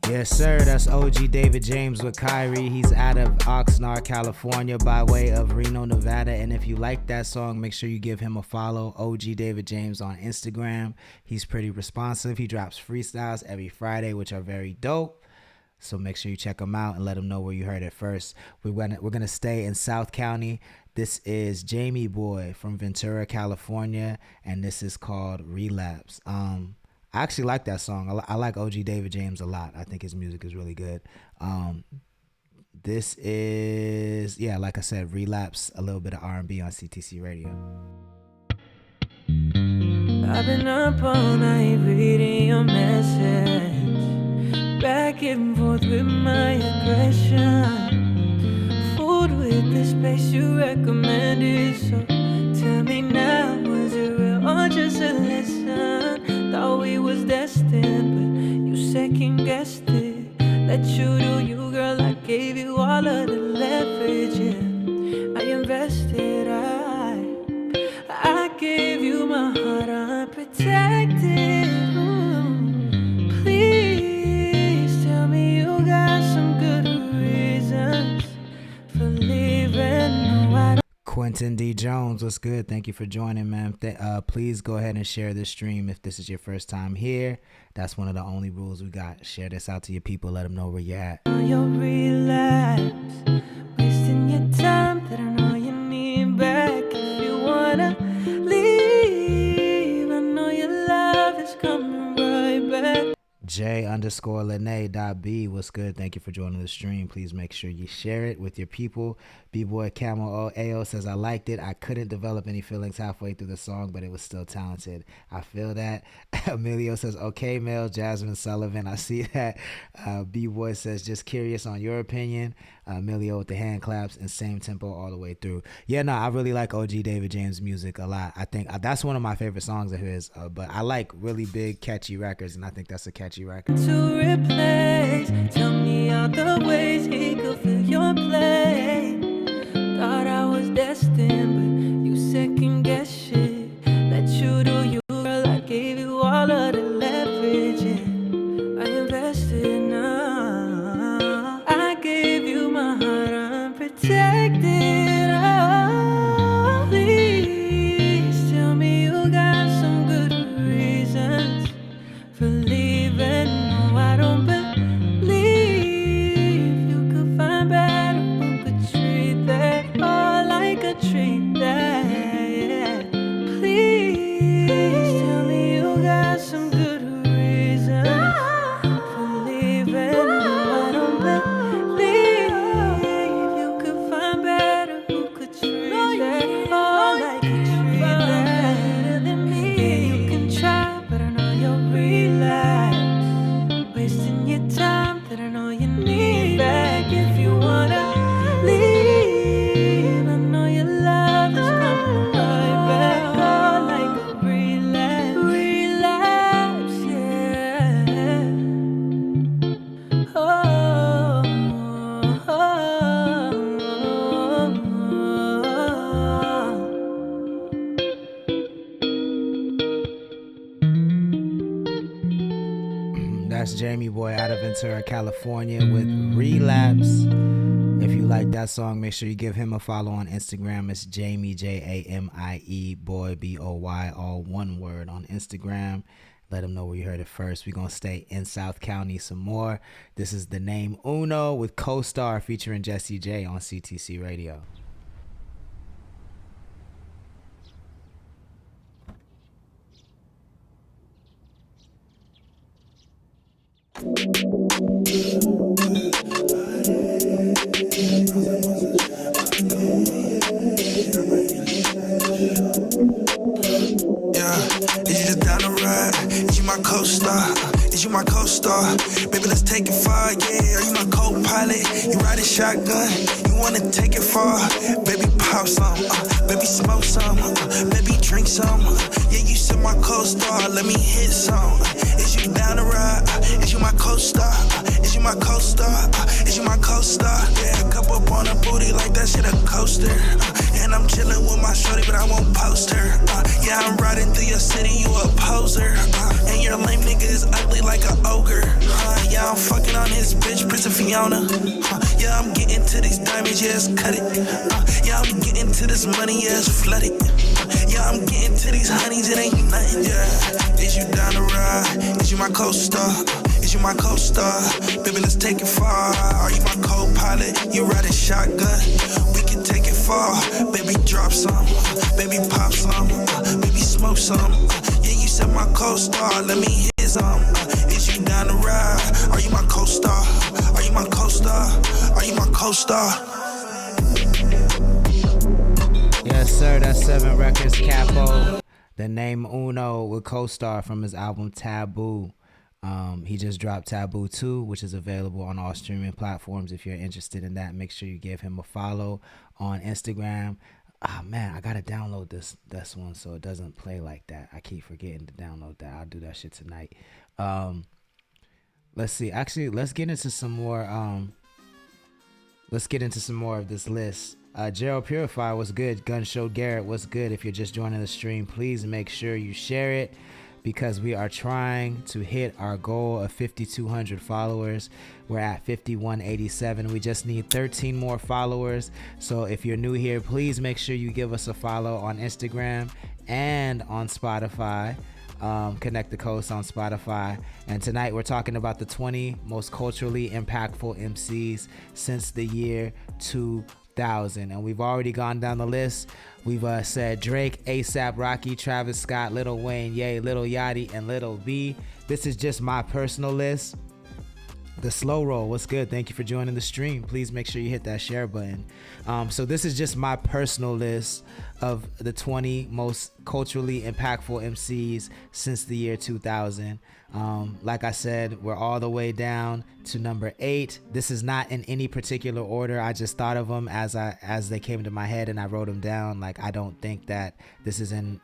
Yes, sir. That's OG David James with Kyrie. He's out of Oxnard, California by way of Reno, Nevada. And if you like that song, make sure you give him a follow. OG David James on Instagram. He's pretty responsive. He drops freestyles every Friday, which are very dope. So make sure you check him out and let him know where you heard it first. We're gonna stay in South County. This is Jamie Boy from Ventura, California, and this is called Relapse. I actually like that song. I like OG David James a lot. I think his music is really good. This is, yeah, like I said, Relapse, a little bit of R&B on CTC Radio. I've been up all night reading your message, back and forth with my aggression, fooled with the space you recommended. So tell me now, was it real or just a lesson? Thought we was destined, but you second guessed it. Let you do you, girl, I gave you all of the leverage, yeah. I invested, I gave you my heart unprotected. Please tell me you got some good reasons for leaving. No, I don't. Quentin D. Jones, what's good? Thank you for joining, man. Please go ahead and share this stream if this is your first time here. That's one of the only rules we got. Share this out to your people. Let them know where you're at. You'll relapse, wasting your time that I know you need back. If you wanna leave, I know your love is coming right back. J_Lene.B, what's good? Thank you for joining the stream. Please make sure you share it with your people. B-Boy Camo AO says, I liked it. I couldn't develop any feelings halfway through the song, but it was still talented. I feel that. Emilio says, okay, Mel. Jasmine Sullivan, I see that. B-Boy says, just curious on your opinion. Emilio with the hand claps and same tempo all the way through. Yeah, no, I really like OG David James' music a lot. I think that's one of my favorite songs of his, but I like really big, catchy records, and I think that's a catchy record. To replace, tell me all the ways he could fill your place. Thought I was destined, but you second guess shit. Let you do you, girl, I gave you all of the leverage, yeah. I invested now, I gave you my heart unprotected. Oh, please tell me you got some good reasons for leaving. No, I don't believe you could find better who could treat that all like a treat that, yeah. Please tell me you got some good reasons for leaving. No, I don't believe you could find better who could treat that all like a treat that. Yeah, you can try, but I know you'll relapse, wasting your time that I know you need back. If you wanna leave, I know your love is coming right back. Oh, like a relapse, yeah. That's Jamie Boy out of Ventura, California with Relapse. If you like that song, make sure you give him a follow on Instagram. It's Jamie, Jamie Boy, Boy, all one word on Instagram. Let him know where you heard it first. We're going to stay in South County some more. This is The Name Uno with Co-Star featuring Jesse J on CTC Radio. my co-star? Is you my co-star? Baby, let's take it far, yeah. Are you my co-pilot? You riding shotgun, you wanna take it far? Baby, pop some, baby, smoke some, baby, drink some. Yeah, you said my co-star, let me hit some. Is you down to ride? Is you my co-star? Is you my co-star? Is you my co-star? Yeah, cup up on her booty like that shit a coaster. And I'm chillin' with my shorty, but I won't post her. Yeah, I'm riding through your city, you a poser. And your lame nigga is ugly like an ogre. Yeah, I'm fucking on his bitch, Princess Fiona. Yeah, I'm getting to these diamonds, yes, cut it. Yeah, I'm getting to this money, yes, flood it. Yeah, I'm getting to these honeys, it ain't nothing, yeah. Is you down to ride? Is you my co-star? Is you my co-star? Baby, let's take it far. Are you my co-pilot? You riding shotgun? We can take it far. Baby, drop some. Baby, pop some. Baby, smoke some. Yeah, you said my co-star. Let me hit some. Is you down to ride? Are you my co-star? Are you my co-star? Are you my co-star? Yes, sir. That's 7 Records Capo. The name Uno with co-star from his album Taboo. He just dropped Taboo 2, which is available on all streaming platforms. If you're interested in that, make sure you give him a follow on Instagram. Man, I gotta download this one so it doesn't play like that. I keep forgetting to download that. I'll do that shit tonight. Let's see. Actually, let's get into some more. Let's get into some more of this list. Gerald Purify, what's good? Gun Show Garrett, what's good? If you're just joining the stream, please make sure you share it, because we are trying to hit our goal of 5,200 followers. We're at 5,187. We just need 13 more followers. So if you're new here, please make sure you give us a follow on Instagram and on Spotify. Connect the Coast on Spotify. And tonight we're talking about the 20 most culturally impactful MCs since the year 2000. And we've already gone down the list. We've said Drake, ASAP Rocky, Travis Scott, Lil Wayne, Ye, Lil Yachty, and Lil B. This is just my personal list. The Slow Roll, what's good? Thank you for joining the stream. Please make sure you hit that share button. So this is just my personal list of the 20 most culturally impactful MCs since the year 2000. Like I said, we're all the way down to number 8. This is not in any particular order. I just thought of them as they came to my head and I wrote them down. Like, I don't think that this is in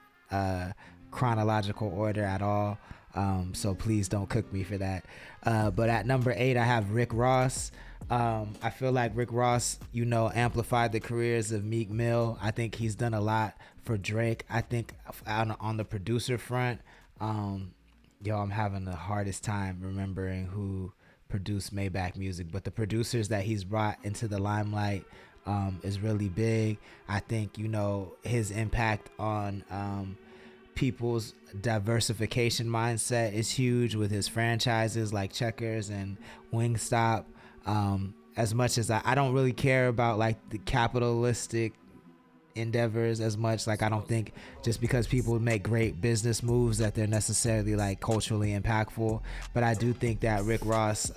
chronological order at all. So please don't cook me for that. But at number 8, I have Rick Ross. I feel like Rick Ross, amplified the careers of Meek Mill. I think he's done a lot for Drake. I think on the producer front, I'm having the hardest time remembering who produced Maybach Music, but the producers that he's brought into the limelight is really big. I think, his impact on people's diversification mindset is huge with his franchises like Checkers and Wingstop. As much as I don't really care about like the capitalistic endeavors as much, like I don't think just because people make great business moves that they're necessarily like culturally impactful, but I do think that Rick Ross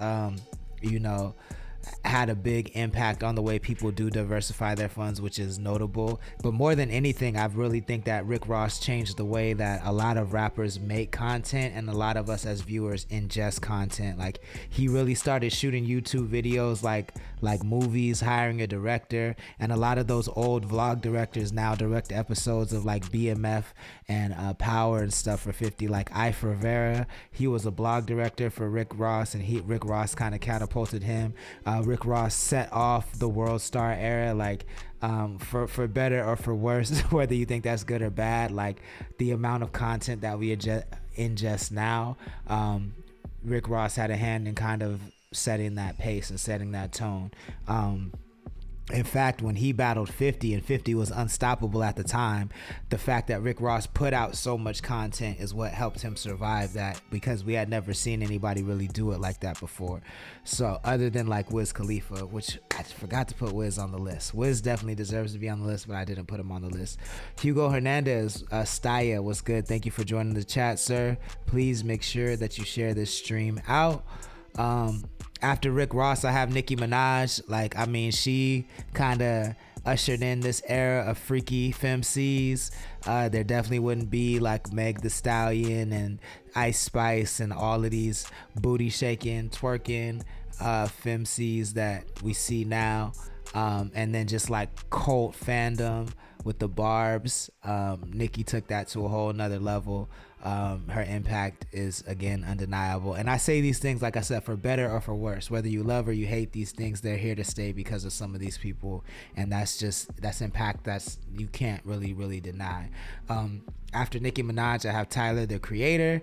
had a big impact on the way people do diversify their funds, which is notable. But more than anything, I really think that Rick Ross changed the way that a lot of rappers make content and a lot of us as viewers ingest content. Like, he really started shooting YouTube videos like movies, hiring a director, and a lot of those old vlog directors now direct episodes of like BMF and Power and stuff for 50. Like Ike Rivera, he was a blog director for Rick Ross, and Rick Ross kind of catapulted him. Rick Ross set off the World Star era, like for better or for worse, whether you think that's good or bad. Like, the amount of content that we ingest now, Rick Ross had a hand in kind of setting that pace and setting that tone. In fact, when he battled 50 and 50 was unstoppable at the time, the fact that Rick Ross put out so much content is what helped him survive that, because we had never seen anybody really do it like that before. So other than like Wiz Khalifa, which I forgot to put Wiz on the list. Wiz definitely deserves to be on the list, but I didn't put him on the list. Hugo Hernandez, Staya, was good. Thank you for joining the chat, sir. Please make sure that you share this stream out. After Rick Ross, I have Nicki Minaj. Like, I mean, she kind of ushered in this era of freaky femcees. There definitely wouldn't be like Meg the Stallion and Ice Spice and all of these booty shaking, twerking femcees that we see now. And then just like cult fandom with the Barbs. Nicki took that to a whole nother level. Her impact is again undeniable, and I say these things, like I said, for better or for worse. Whether you love or you hate these things, they're here to stay because of some of these people, and that's impact that's you can't really deny. After Nicki Minaj, I have Tyler, the Creator.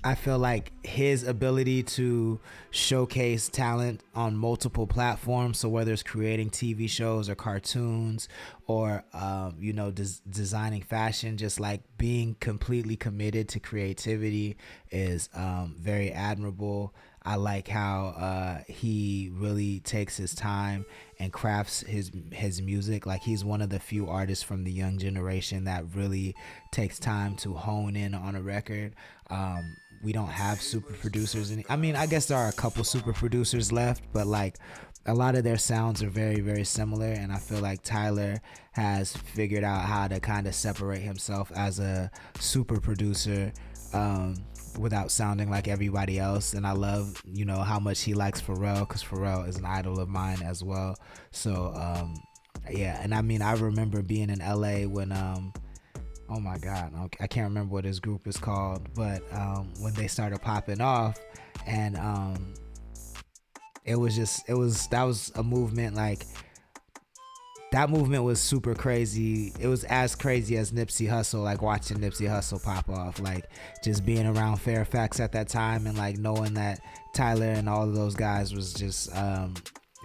I feel like his ability to showcase talent on multiple platforms, so whether it's creating TV shows or cartoons or designing fashion, just like being completely committed to creativity is very admirable. I like how he really takes his time and crafts his music. Like, he's one of the few artists from the young generation that really takes time to hone in on a record. We don't have super producers. I mean, I guess there are a couple super producers left, but like a lot of their sounds are very, very similar. And I feel like Tyler has figured out how to kind of separate himself as a super producer without sounding like everybody else. And I love, how much he likes Pharrell, because Pharrell is an idol of mine as well. So, yeah. And I mean, I remember being in LA when, oh my God, I can't remember what his group is called, but when they started popping off, and that was a movement. Like, that movement was super crazy. It was as crazy as Nipsey Hussle, like watching Nipsey Hussle pop off, like just being around Fairfax at that time and like knowing that Tyler and all of those guys was just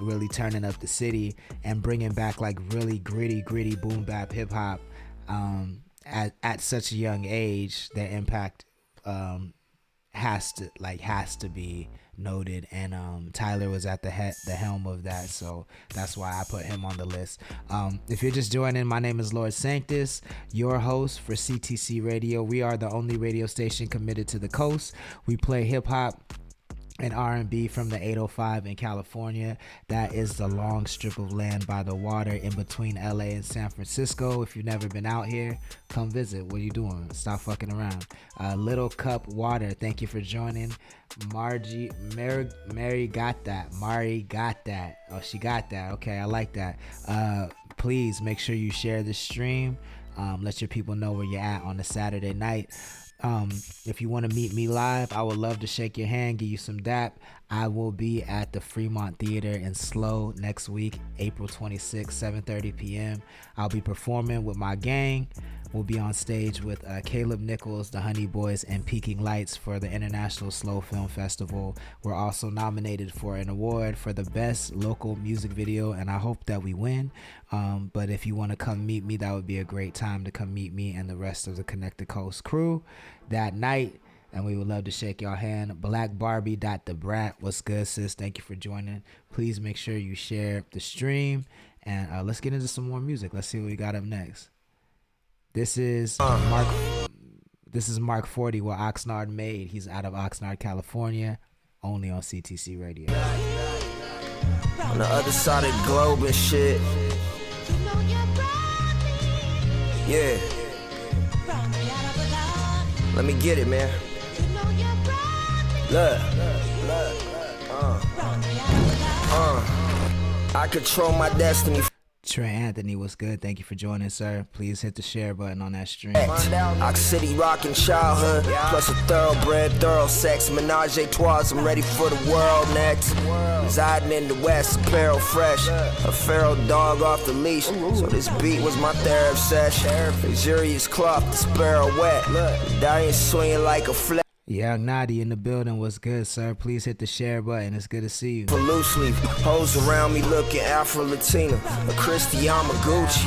really turning up the city and bringing back like really gritty boom bap hip hop. At such a young age, their impact has to be noted, and Tyler was at the helm of that, so that's why I put him on the list. If you're just joining, my name is Lord Sanctus, your host for CTC Radio. We are the only radio station committed to the coast. We play hip hop and R&B from the 805 in California. That is the long strip of land by the water in between LA and San Francisco. If you've never been out here, come visit. What are you doing? Stop fucking around. Little Cup Water, thank you for joining. Mary got that. Mari got that. Oh, she got that. Okay, I like that. Please make sure you share the stream. Let your people know where you're at on a Saturday night. If you want to meet me live, I would love to shake your hand, give you some dap. I will be at the Fremont Theater in SLO next week, April 26th, 7:30 p.m. I'll be performing with my gang. We'll be on stage with Caleb Nichols, the Honey Boys, and Peaking Lights for the International SLO Film Festival. We're also nominated for an award for the best local music video, and I hope that we win. But if you want to come meet me, that would be a great time to come meet me and the rest of the Connected Coast crew that night. And we would love to shake your hand. BlackBarbie.TheBrat, what's good, sis? Thank you for joining. Please make sure you share the stream. And let's get into some more music. Let's see what we got up next. This is Mark 40, what Oxnard made. He's out of Oxnard, California, only on CTC Radio. On the other side of the globe and shit. Yeah. Let me get it, man. Look. I control my destiny. Trey Anthony, what's good? Thank you for joining, sir. Please hit the share button on that stream. Ox City rockin' childhood, plus a thoroughbred, thorough sex, menage a trois. I'm ready for the world next. Residing in the West, apparel fresh, a feral dog off the leash. So this beat was my therapy session. Luxurious cloth, the sparrow wet, dying swinging like a flag. Young Nadi in the building. What's good, sir? Please hit the share button. It's good to see you. For loose leaf, hoes around me looking Afro-Latina. A Christiana Gucci,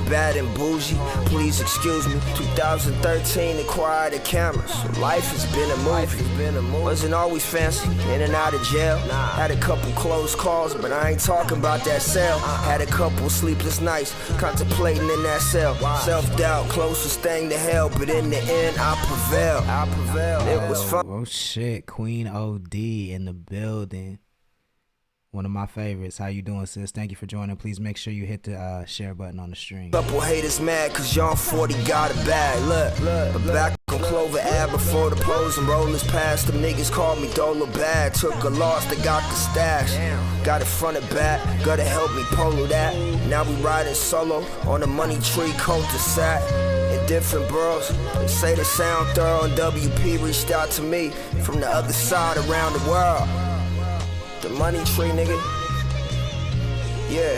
bad and bougie. Please excuse me. 2013 acquired a camera, so life has been a movie. Wasn't always fancy, in and out of jail. Had a couple close calls, but I ain't talking about that cell. Had a couple sleepless nights, contemplating in that cell. Self-doubt, closest thing to hell, but in the end I prevail. It was fun. Oh shit, Queen OD in the building. One of my favorites. How you doing, sis? Thank you for joining. Please make sure you hit the share button on the stream. Couple haters mad cause Young 40 got a bag. Look, back on Clover Ave before the pros and rollers passed. Them niggas called me Dolo Bad. Took a loss, they got the stash. Got it front and back, gotta help me polo that. Now we riding solo on the money tree cul-de-sac. In different bros, they say they sound thorough, and WP reached out to me from the other side around the world. The money tree, nigga. Yeah.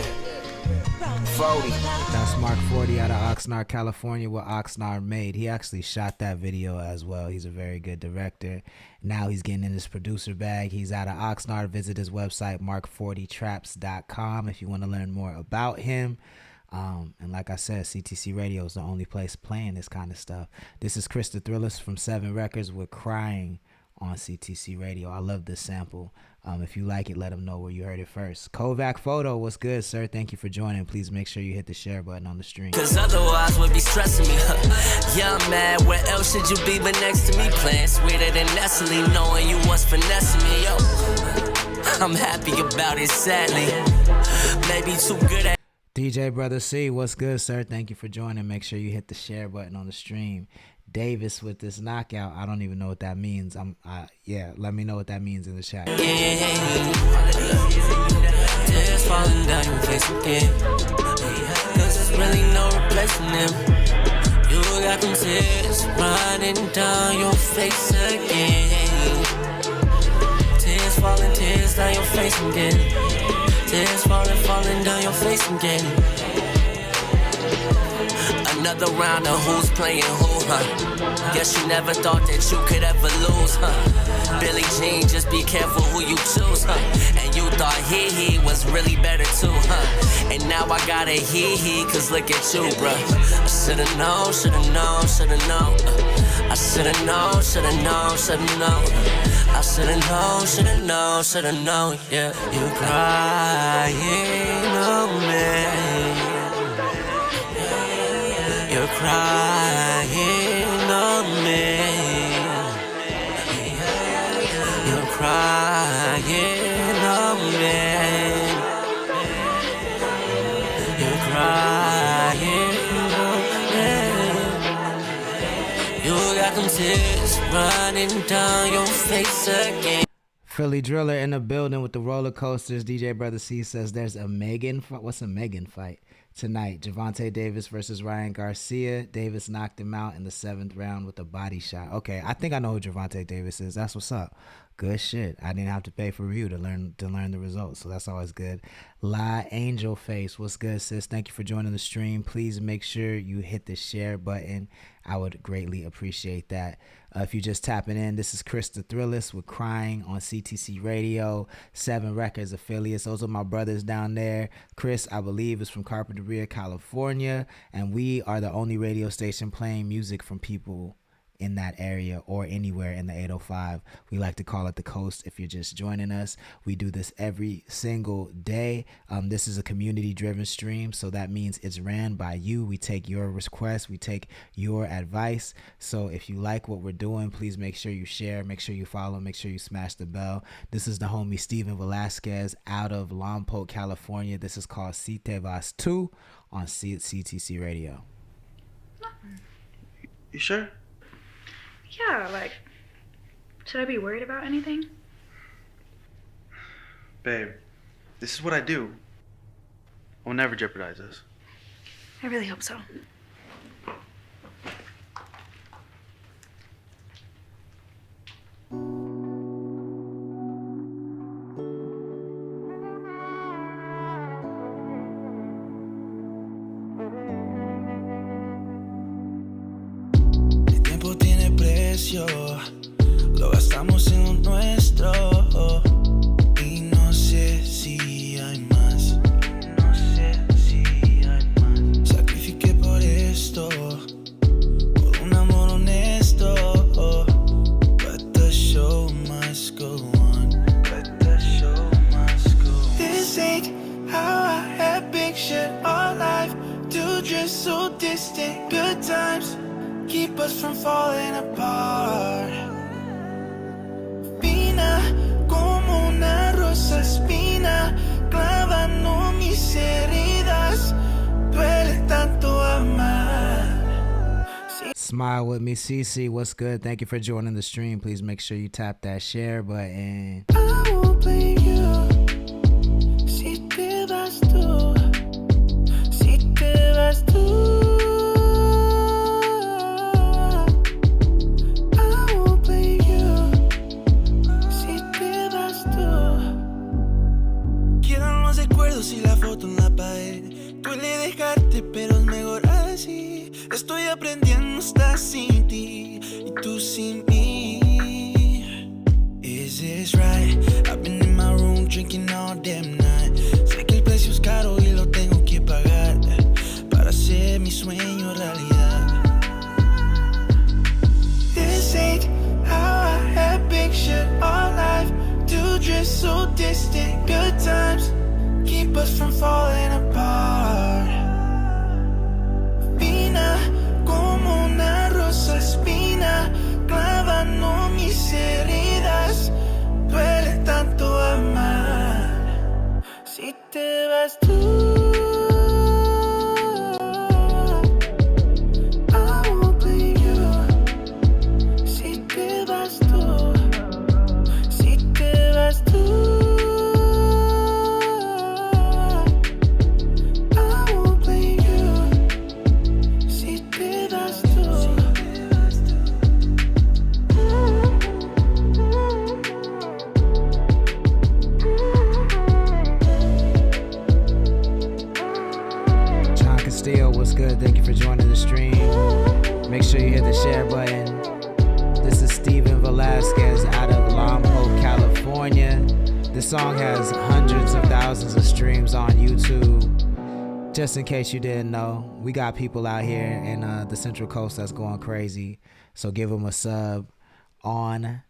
40. That's Mark 40 out of Oxnard, California, what Oxnard made. He actually shot that video as well. He's a very good director. Now he's getting in his producer bag. He's out of Oxnard. Visit his website, mark40traps.com, if you want to learn more about him. And like I said, CTC Radio is the only place playing this kind of stuff. This is Chris the Thrillist from 7 Records with Crying on CTC Radio. I love this sample. If you like it, let them know where you heard it first. Kovac Photo, what's good, sir? Thank you for joining. Please make sure you hit the share button on the stream. Cause otherwise would be stressing me. Yeah, I'm mad. Where else should you be but next to me? Playing sweeter than Nestle, knowing you was finessing me. Yo, I'm happy about it, sadly. Maybe too good at DJ Brother C, what's good, sir? Thank you for joining. Make sure you hit the share button on the stream. Davis with this knockout. I don't even know what that means. Yeah, let me know what that means in the chat. Tears falling down your face again. Cause there's really no replacing them. You got them tears running down your face again. Tears down your face again. Tears falling down your face again. Another round of who's playing who, huh? Guess you never thought that you could ever lose, huh? Billie Jean, just be careful who you choose, huh? And you thought he was really better too, huh? And now I got a he, cause look at you, bruh. I should've known. I should've known. I should've known, yeah. You crying on me. You're crying on me. You're crying on me. You're crying on me. You got them tears running down your face again. Philly Driller in the building with the roller coasters. DJ Brother C says there's a Megan fight. What's a Megan fight? Tonight, Gervonta Davis versus Ryan Garcia. Davis knocked him out in the 7th round with a body shot. Okay, I think I know who Gervonta Davis is. That's what's up. Good shit. I didn't have to pay for review to learn the results, so that's always good. La Angel Face, what's good, sis? Thank you for joining the stream. Please make sure you hit the share button. I would greatly appreciate that. If you're just tapping in, this is Chris the Thrillist with Crying on CTC Radio, 7 Records affiliates. Those are my brothers down there. Chris, I believe, is from Carpinteria, California, and we are the only radio station playing music from people in that area or anywhere in the 805. We like to call it the coast if you're just joining us. We do this every single day. This is a community driven stream, so that means it's ran by you. We take your requests, we take your advice. So if you like what we're doing, please make sure you share, make sure you follow, make sure you smash the bell. This is the homie Steven Velasquez out of Lompoc, California. This is called Si Te Vas Tu on CTC Radio. You sure? Yeah, like, should I be worried about anything? Babe, this is what I do. I'll never jeopardize us. I really hope so. Lo gastamos en lo nuestro y no sé si hay más. Sacrifiqué por esto, por un amor honesto. But the show must go on. This ain't how I had pictured our life. To drift so distant, good times keep us from falling apart. Fina como una rosa espina, Smile with me, CC. What's good? Thank you for joining the stream. Please make sure you tap that share button. I won't blame you si te vas tú, si te vas tú. I won't blame you si te vas tú. Quedan los recuerdos y la foto en la pared. Duele dejarte, pero es mejor así. Estoy aprendiendo a estar sin ti y tú sin mí. Is this right? I've been in my room drinking all damn night. Sé que el precio es caro y lo tengo que pagar para hacer mi sueño realidad. This ain't how I had pictured our life. Two drifts so distant, good times keep us from falling apart. Fina como una rosa espina, clavando mis heridas. Duele tanto amar. Si te vas tú, I won't blame you. Si te vas tú, si te vas tú. What's good? Thank you for joining the stream. Make sure you hit the share button. This is Steven Velasquez out of Lompoc, California. This song has hundreds of thousands of streams on YouTube. Just in case you didn't know, we got people out here in the Central Coast that's going crazy. So give them a sub on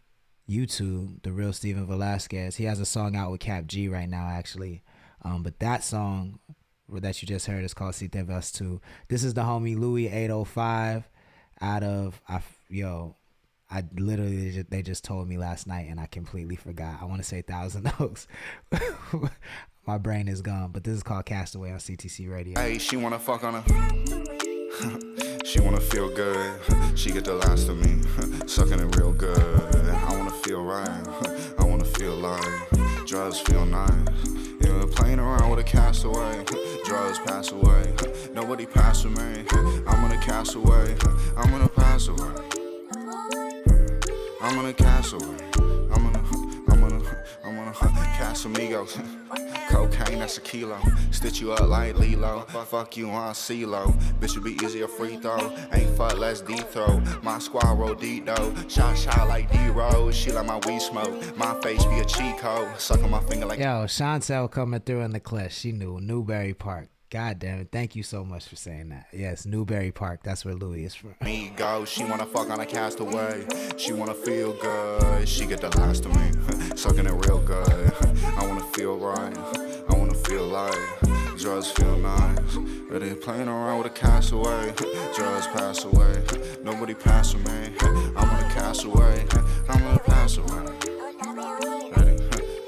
YouTube, The Real Steven Velasquez. He has a song out with Cap G right now, actually. But that song that you just heard is called Si Te Vas Tu. This is the homie Louis 805 out of, they just told me last night and I completely forgot. I want to say Thousand Oaks. My brain is gone, but this is called Castaway on CTC Radio. Hey, she wanna fuck on her. She wanna feel good. She get the last of me. Sucking it real good. I wanna feel right. I wanna feel like drugs feel nice. Yeah, playing around with a castaway. Drugs pass away. Nobody pass with me. I'm gonna cast away. I'm gonna pass away. I'm gonna cast away. I'm gonna cast amigos. Cocaine, that's a kilo. Stitch you up like Lilo. Fuck you on CeeLo. Bitch, it be easier free throw. Ain't fuck, let's D-throw. My squad roll deep though. Shot like D-Rose. She like my weed smoke. My face be a cheat code. Suck on my finger like. Yo, Chantel coming through in the clutch. She knew. Newberry Park. God damn it. Thank you so much for saying that. Yes, Newberry Park. That's where Louis is from. Me go. She wanna fuck on a castaway. She wanna feel good. She get the last of me. Sucking it real good. I wanna feel right. I wanna feel like drugs feel nice. But they playing around with a castaway. Drugs pass away. Nobody pass with me. I'm gonna cast away. I'm gonna pass away. Ready?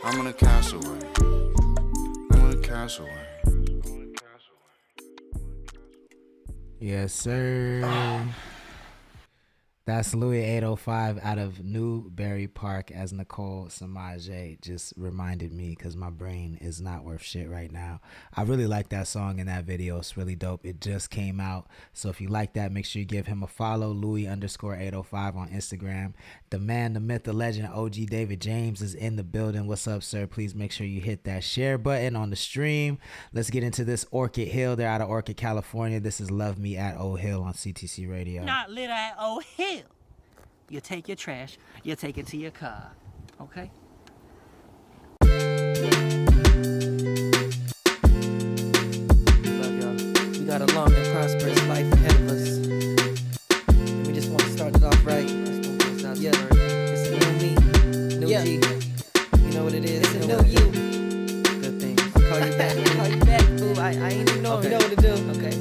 I'm gonna cast away. I'm gonna cast away. Yes, sir. That's Louis 805 out of Newberry Park, as Nicole Samaje just reminded me, because my brain is not worth shit right now. I really like that song in that video. It's really dope. It just came out. So if you like that, make sure you give him a follow. Louis_805 on Instagram. The man, the myth, the legend, OG David James is in the building. What's up, sir? Please make sure you hit that share button on the stream. Let's get into this Orchid Hill. They're out of Orchid, California. This is Love Me at Old Hill on CTC Radio. Not lit at Old Hill. You take your trash, you take it to your car, okay? Love y'all. We got a long and prosperous life ahead of us. And we just want to start it off right. Yeah, it's a new me, new G. You know what it is? It's a new you. Good thing. I'll call you back. I'll call you back, boo. I ain't even know. Okay. You know what to do. Okay.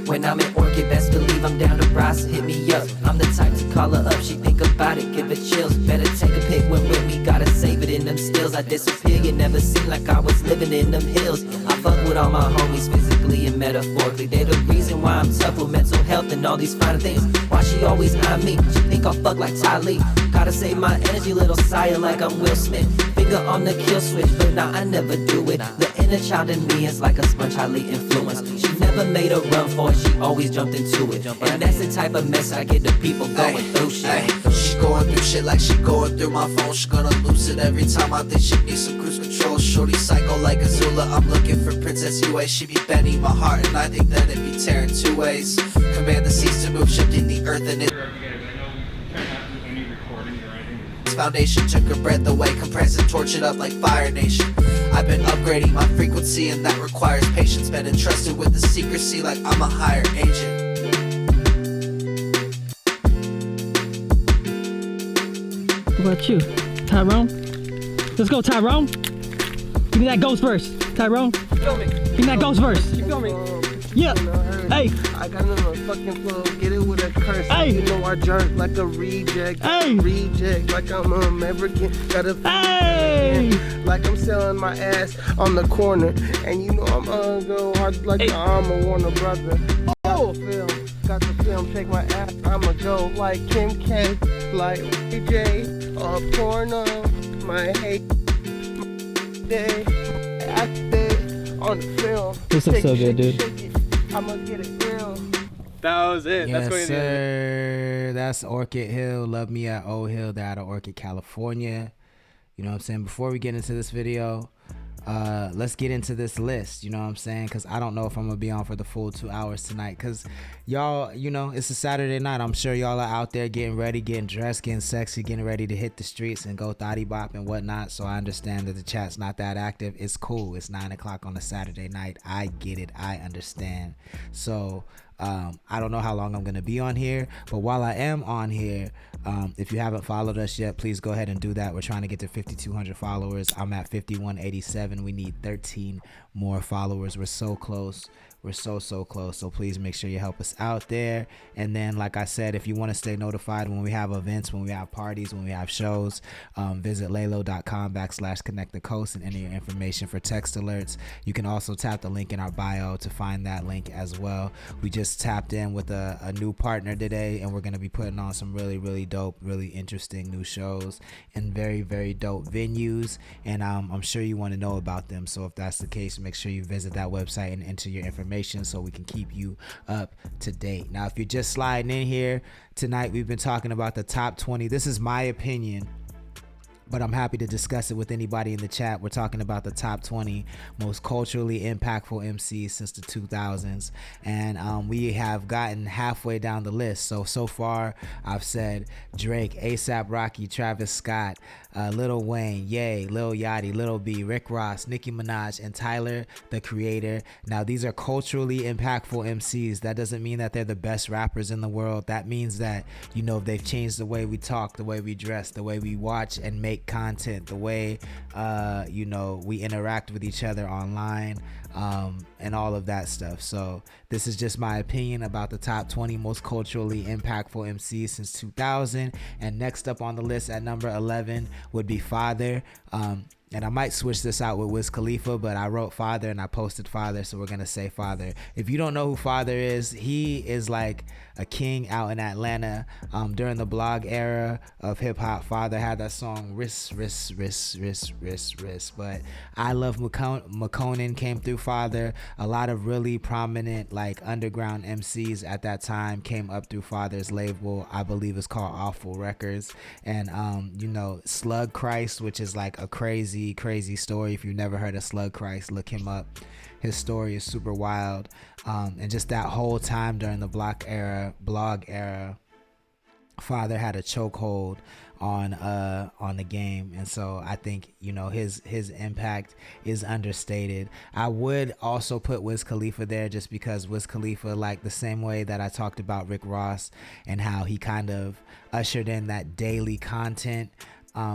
When I'm in Orchid, best believe I'm down to rise, hit me up. I'm the type to call her up, she think about it, give it chills. Better take a pic when with me, gotta save it in them stills. I disappear, you never seemed like I was living in them hills. I fuck with all my homies physically and metaphorically. They're the reason why I'm tough with mental health and all these finer things. Why she always on me? She think I'll fuck like Ty Lee. Gotta save my energy, little sire, like I'm Will Smith. Finger on the kill switch, but nah, I never do it. The inner child in me is like a sponge, highly influenced. She never made a run for it, she always jumped into it. And that's the type of mess I get the people going through shit. She going through shit like she going through my phone. She gonna lose it every time I think she needs some cruise control. Shorty psycho like Azula, I'm looking for Princess UA. She be bending my heart and I think that it be tearing two ways. Command the seas to move, shifting the earth and it. Foundation took her breath away, compress and torch it up like Fire Nation. I've been upgrading my frequency and that requires patience. Been entrusted with the secrecy like I'm a higher agent. What about you, Tyrone? Let's go, Tyrone. Give me that ghost verse, Tyrone. Give me that ghost verse. You feel me? Yeah. Hey. I got another fucking flow. Get it with a curse. Hey. You know I jerk like a reject. Hey. Reject like I'm American. Got a like I'm selling my ass on the corner. And you know I'm go hard like I'm a Warner brother. Oh. Got the film. Take my ass. I'ma go like Kim K. Like DJ. Porno. My hate. Day. I stay on the film. This looks so good, dude. I'ma get it real. That was it. Yes, That's sir. That's Orchid Hill. Love Me at Old Hill. They're out of Orchid, California. You know what I'm saying? Before we get into this video, let's get into this list. You know what I'm saying? Because I don't know if I'm going to be on for the full 2 hours tonight. Because y'all, you know, it's a Saturday night. I'm sure y'all are out there getting ready, getting dressed, getting sexy, getting ready to hit the streets and go thotty bop and whatnot. So I understand that the chat's not that active. It's cool. It's 9 o'clock on a Saturday night. I get it. I understand. So I don't know how long I'm going to be on here, but while I am on here, if you haven't followed us yet, please go ahead and do that. We're trying to get to 5,200 followers. I'm at 5,187. We need 13 more followers. We're so close. We're so close. So please make sure you help us out there. And then, like I said, if you want to stay notified when we have events, when we have parties, when we have shows, visit laylo.com/connect the coast and enter your information for text alerts. You can also tap the link in our bio to find that link as well. We just tapped in with a new partner today, and we're going to be putting on some really dope, really interesting new shows in very dope venues. And I'm sure you want to know about them. So if that's the case, make sure you visit that website and enter your information so we can keep you up to date. Now, if you're just sliding in here tonight, we've been talking about the top 20. This is my opinion, but I'm happy to discuss it with anybody in the chat. We're talking about the top 20 most culturally impactful MCs since the 2000s, and we have gotten halfway down the list. So far I've said Drake, ASAP Rocky, Travis Scott, Lil Wayne, Ye, Lil Yachty, Lil B, Rick Ross, Nicki Minaj, and Tyler, the Creator. Now, these are culturally impactful MCs. That doesn't mean that they're the best rappers in the world. That means that, you know, they've changed the way we talk, the way we dress, the way we watch and make content, the way, you know, we interact with each other online, and all of that stuff. So this is just my opinion about the top 20 most culturally impactful MCs since 2000. And next up on the list at number 11 would be Father. And I might switch this out with Wiz Khalifa, but I wrote Father and I posted Father, so we're gonna say Father. If you don't know who Father is, he is like a king out in Atlanta. During the blog era of hip hop, Father had that song Risk. But I Love McConan came through Father. A lot of really prominent like underground MCs at that time came up through Father's label. I believe it's called Awful Records. And you know, Slug Christ, which is like a crazy story. If you've never heard of Slug Christ, look him up. His story is super wild. And just that whole time during the blog era, Father had a chokehold on the game, and so I think, you know, his impact is understated. I would also put Wiz Khalifa there, just because Wiz Khalifa, like the same way that I talked about Rick Ross and how he kind of ushered in that daily content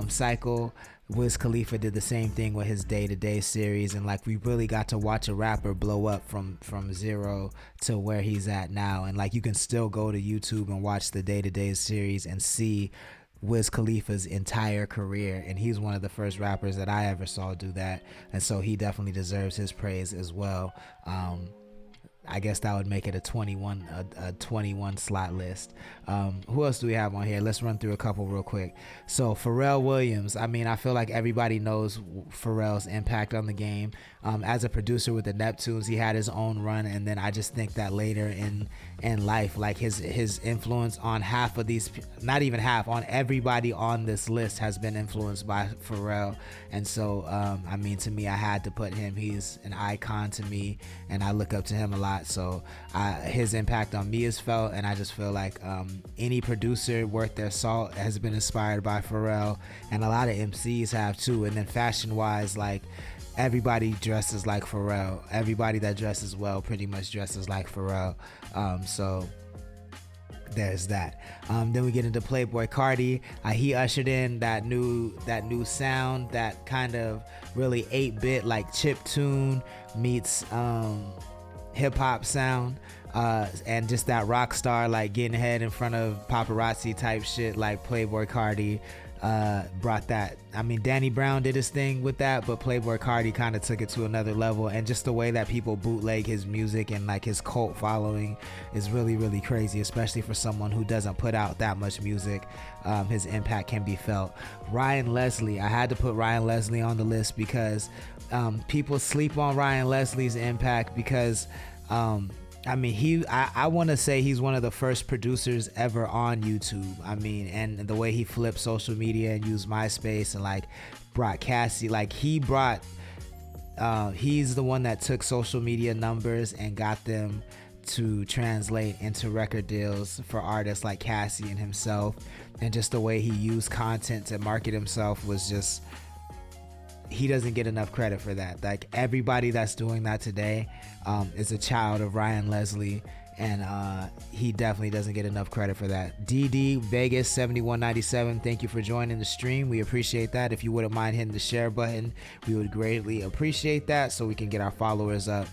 cycle, Wiz Khalifa did the same thing with his day-to-day series, and like we really got to watch a rapper blow up from zero to where he's at now. And like you can still go to YouTube and watch the day-to-day series and see Wiz Khalifa's entire career, and he's one of the first rappers that I ever saw do that, and so he definitely deserves his praise as well. I guess that would make it a 21 slot list. Who else do we have on here? Let's run through a couple real quick. So Pharrell Williams, I mean, I feel like everybody knows Pharrell's impact on the game. As a producer with the Neptunes, he had his own run, and then I just think that later in life, like his influence on half of these, not even half, on everybody on this list has been influenced by Pharrell. And so I mean, to me, I had to put him. He's an icon to me, and I look up to him a lot. So his impact on me is felt, and I just feel like any producer worth their salt has been inspired by Pharrell, and a lot of MCs have too. And then fashion wise, like, everybody dresses like Pharrell. Everybody that dresses well pretty much dresses like Pharrell. So there's that. Then we get into Playboi Carti. He ushered in that new sound, that kind of really 8-bit, like chiptune meets hip hop sound, and just that rock star, like getting ahead in front of paparazzi type shit, like Playboi Carti brought that. I mean, Danny Brown did his thing with that, but Playboi Carti kind of took it to another level. And just the way that people bootleg his music and like his cult following is really, really crazy, especially for someone who doesn't put out that much music. His impact can be felt. Ryan Leslie, I had to put Ryan Leslie on the list because people sleep on Ryan Leslie's impact because I mean, I want to say he's one of the first producers ever on YouTube. I mean, and the way he flipped social media and used MySpace and like brought Cassie, like he's the one that took social media numbers and got them to translate into record deals for artists like Cassie and himself. And just the way he used content to market himself was just, he doesn't get enough credit for that. Like everybody that's doing that today is a child of Ryan Leslie, and he definitely doesn't get enough credit for that. DD Vegas 7197, thank you for joining the stream. We appreciate that. If you wouldn't mind hitting the share button, we would greatly appreciate that so we can get our followers up.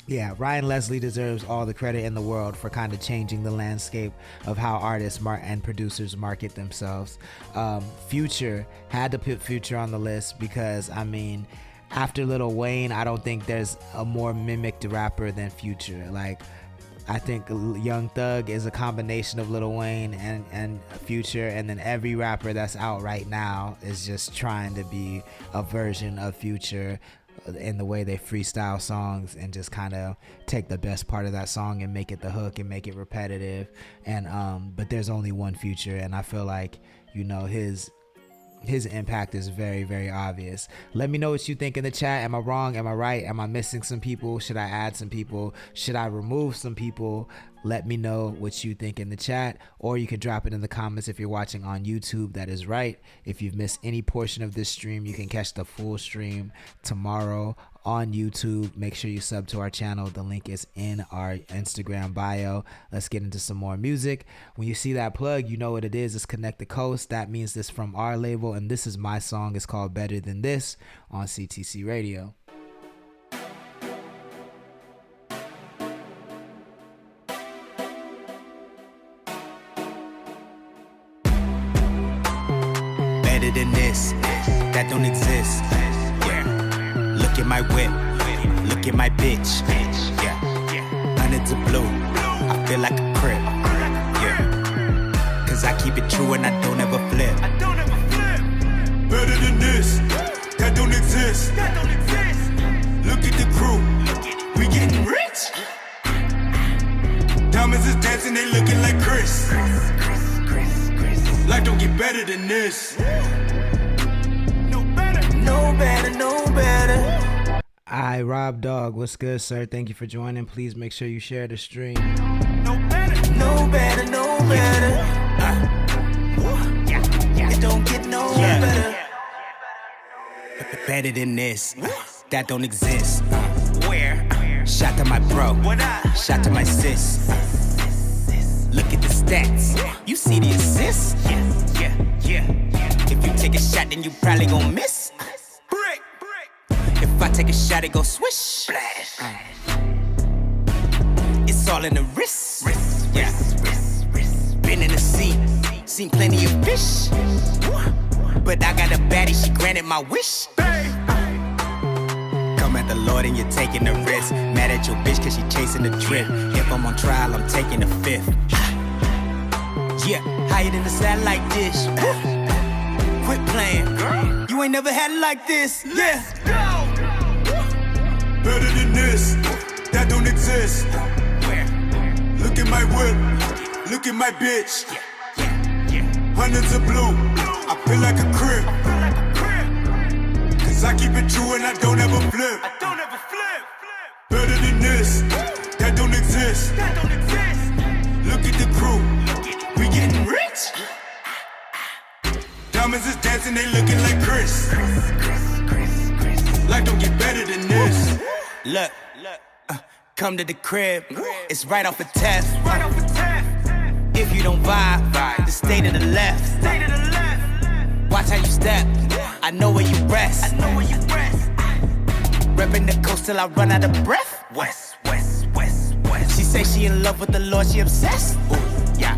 Yeah, Ryan Leslie deserves all the credit in the world for kind of changing the landscape of how artists and producers market themselves. Future, had to put Future on the list because, I mean, after Lil Wayne, I don't think there's a more mimicked rapper than Future. Like, I think Young Thug is a combination of Lil Wayne and Future, and then every rapper that's out right now is just trying to be a version of Future in the way they freestyle songs and just kind of take the best part of that song and make it the hook and make it repetitive. And but there's only one Future, and I feel like, you know, his impact is very, very obvious. Let me know what you think in the chat. Am I wrong? Am I right? Am I missing some people? Should I add some people? Should I remove some people? Let me know what you think in the chat, or you can drop it in the comments if you're watching on YouTube. That is right. If you've missed any portion of this stream, you can catch the full stream tomorrow on YouTube. Make sure you sub to our channel. The link is in our Instagram bio. Let's get into some more music. When you see that plug, you know what it is. It's Connect the Coast. That means this from our label, and this is my song. It's called Better Than This on CTC Radio. Better than this, that don't exist. Yeah. Look at my whip, look at my bitch. Yeah. Hundreds of blue, I feel like a crib. Yeah. Cause I keep it true and I don't ever flip. Better than this, that don't exist. Look at the crew, we getting rich. Diamonds is dancing, they looking like Chris. Life don't get better than this. No better, no better, no better. Hi, Rob Dog. What's good, sir? Thank you for joining. Please make sure you share the stream. No better, no better, no better. It don't get no better. Better than this, that don't exist. Where? Shout to my bro, shout to my sis. Look at the stats, you see the assists? Yeah. If you take a shot, then you probably gon' miss. If I take a shot, it go swish. It's all in the wrist. Yeah. Been in the sea, seen plenty of fish. But I got a baddie, she granted my wish. Come at the Lord and you're taking the risk. Mad at your bitch cause she chasing the drip. If I'm on trial, I'm taking the fifth. Yeah, higher than the satellite dish. Quit playing, you ain't never had it like this. Yeah. Better than this, that don't exist. Where? Look at my whip, look at my bitch. Hundreds of blue, I feel like a crib. Cause I keep it true and I don't ever flip. Better than this, that don't exist. Look at the crew, we getting rich. Diamonds is dancing, they looking like Chris. Life don't get better than this. Look, come to the crib, it's right off a test. If you don't vibe, then stay to the left. Watch how you step, I know where you rest. Reppin' the coast till I run out of breath. West. She say she in love with the Lord, she obsessed. Ooh, yeah.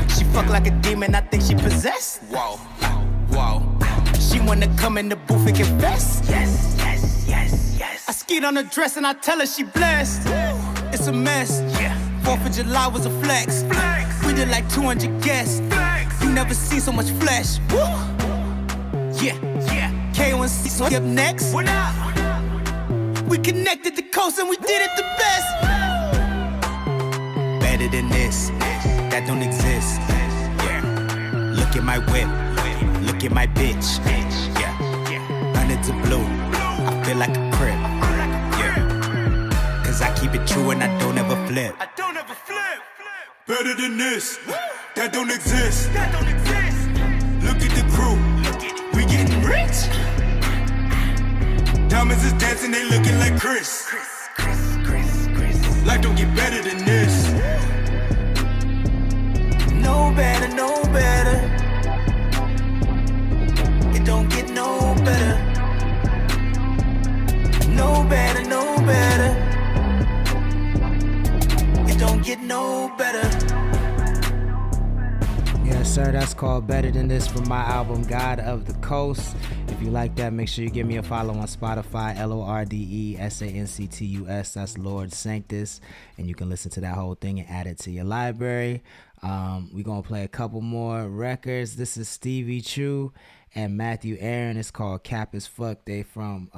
She fuck like a demon, I think she possessed. Whoa. She wanna come in the booth and confess. Yes. I skied on her dress and I tell her she blessed. It's a mess. 4th of July was a flex. We did like 200 guests. You never seen so much flesh. Woo. Yeah. K1C so up next. What up? We connected the coast and we did it the best. Better than this, that don't exist. Yeah. Look at my whip, look at my bitch. Yeah. Hundreds of blue, I feel like a crib. Yeah. Cause I keep it true and I don't ever flip. Better than this, that don't exist. Look at the crew, we getting rich. Diamonds is dancing, they looking like Chris. Life don't get better than this. No better. It don't get no better. No better. It don't get no better. Yes, sir, that's called Better Than This from my album God of the Coast. If you like that, make sure you give me a follow on Spotify, LORDESANCTUS. That's Lord Sanctus. And you can listen to that whole thing and add it to your library. We're going to play a couple more records. This is Stevie Chu and Matthew Aaron. It's called Cap as Fuck. They from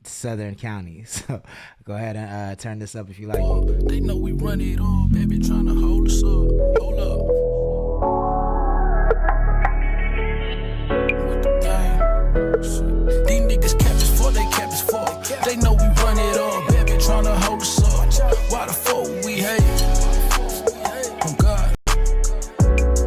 Southern County. So go ahead and turn this up if you like it. They know we run it all, baby, trying to hold us up. Hold up. These niggas cap is for, they cap is for. They know we run it all, baby, trying to hold us up. Why the fuck we hate? Oh God,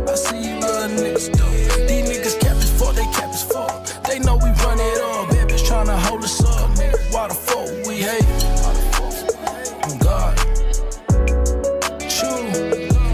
I see you little niggas though. These niggas cap is for, they cap is for. They know we run it all, baby, trying to hold us up. Why the fuck we hate? Oh God, true.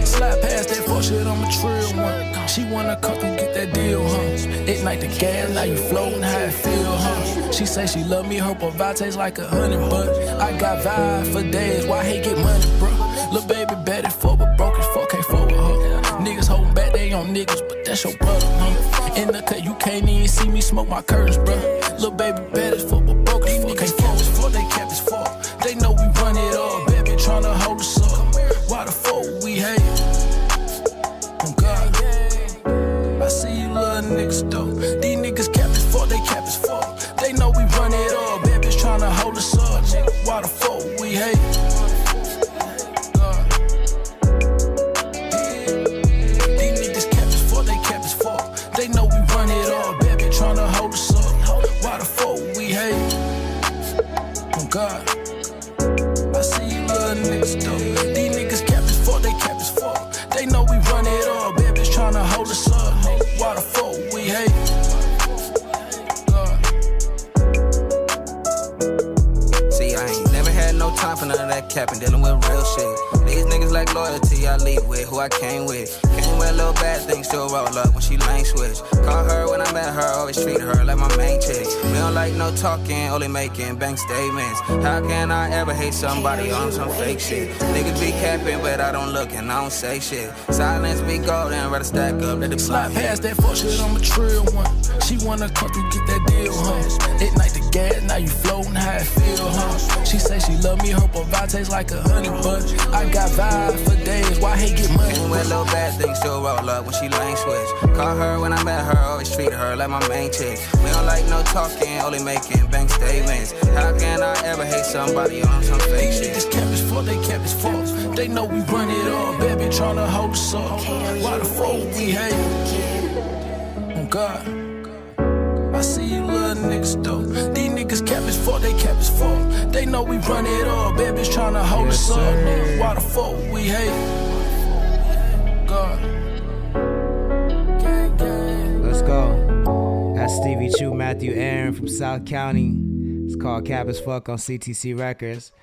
Slide past that fuck shit, I'm a trill one. She wanna come and get that deal, huh? Ignite the gas, now you floating how it feel, huh? She say she love me, her vibe tastes like a honey bun. I got vibe for days, why hate get money, bro? Lil' baby bad as fuck, but broke as fuck, can't fuck with her. Niggas holding back, they on niggas, but that's your brother, huh? In the cut, you can't even see me smoke my curtains, bro. Lil' baby bad as fuck, but broke as fuck, can't fuck with her. They cap as fuck, they know we run it all, baby, tryna hold us up. Why the fuck we hate? Oh God, I see you little niggas though. These niggas cap as fuck, they cap as fuck. They know we run it all, babies tryna hold us up. Why the fuck we hate? God. These niggas cap as fuck, they cap as fuck. They know we run it all, baby tryna hold us up. Why the fuck we hate? Oh God, I see you little niggas though. These niggas cap as fuck, they cap as fuck. They know we run it all, babies tryna hold us up. Why the fuck we hate? See, I ain't never had no time for none of that capping, dealing with real shit. These niggas like loyalty, I lead with who I came with. Came where little bad things still roll up when she lane switch. Call her when I met her, always treat her like my main chick. We don't like no talking, only making bank statements. How can I ever hate somebody on some fake shit? Niggas be capping, but I don't look and I don't say shit. Silence be golden, rather stack up, let it slide past that fuck shit, I'm a trill one. She wanna come through, get that deal, huh? Ignite the gas, now you floating, how it feel, huh? She say she love me, her vibe tastes like a honey bun. I got vibe for days, why hate get money? When little bad things still roll up when she lane switch. Call her when I met her, always treat her like my main chick. We don't like no talking, only making bank statements. How can I ever hate somebody on some fake shit? These niggas cap as fuck, they cap as fuck. They know we run it all, baby tryna hold us up. Why the fuck we hate? Oh God, I see you little niggas though. These niggas cap as fuck, they cap as fuck. They know we run it all, babies tryna hold us up. Why the fuck we hate? God. Let's go. That's Stevie Chu, Matthew Aaron from South County. It's called Cap as Fuck on CTC Records.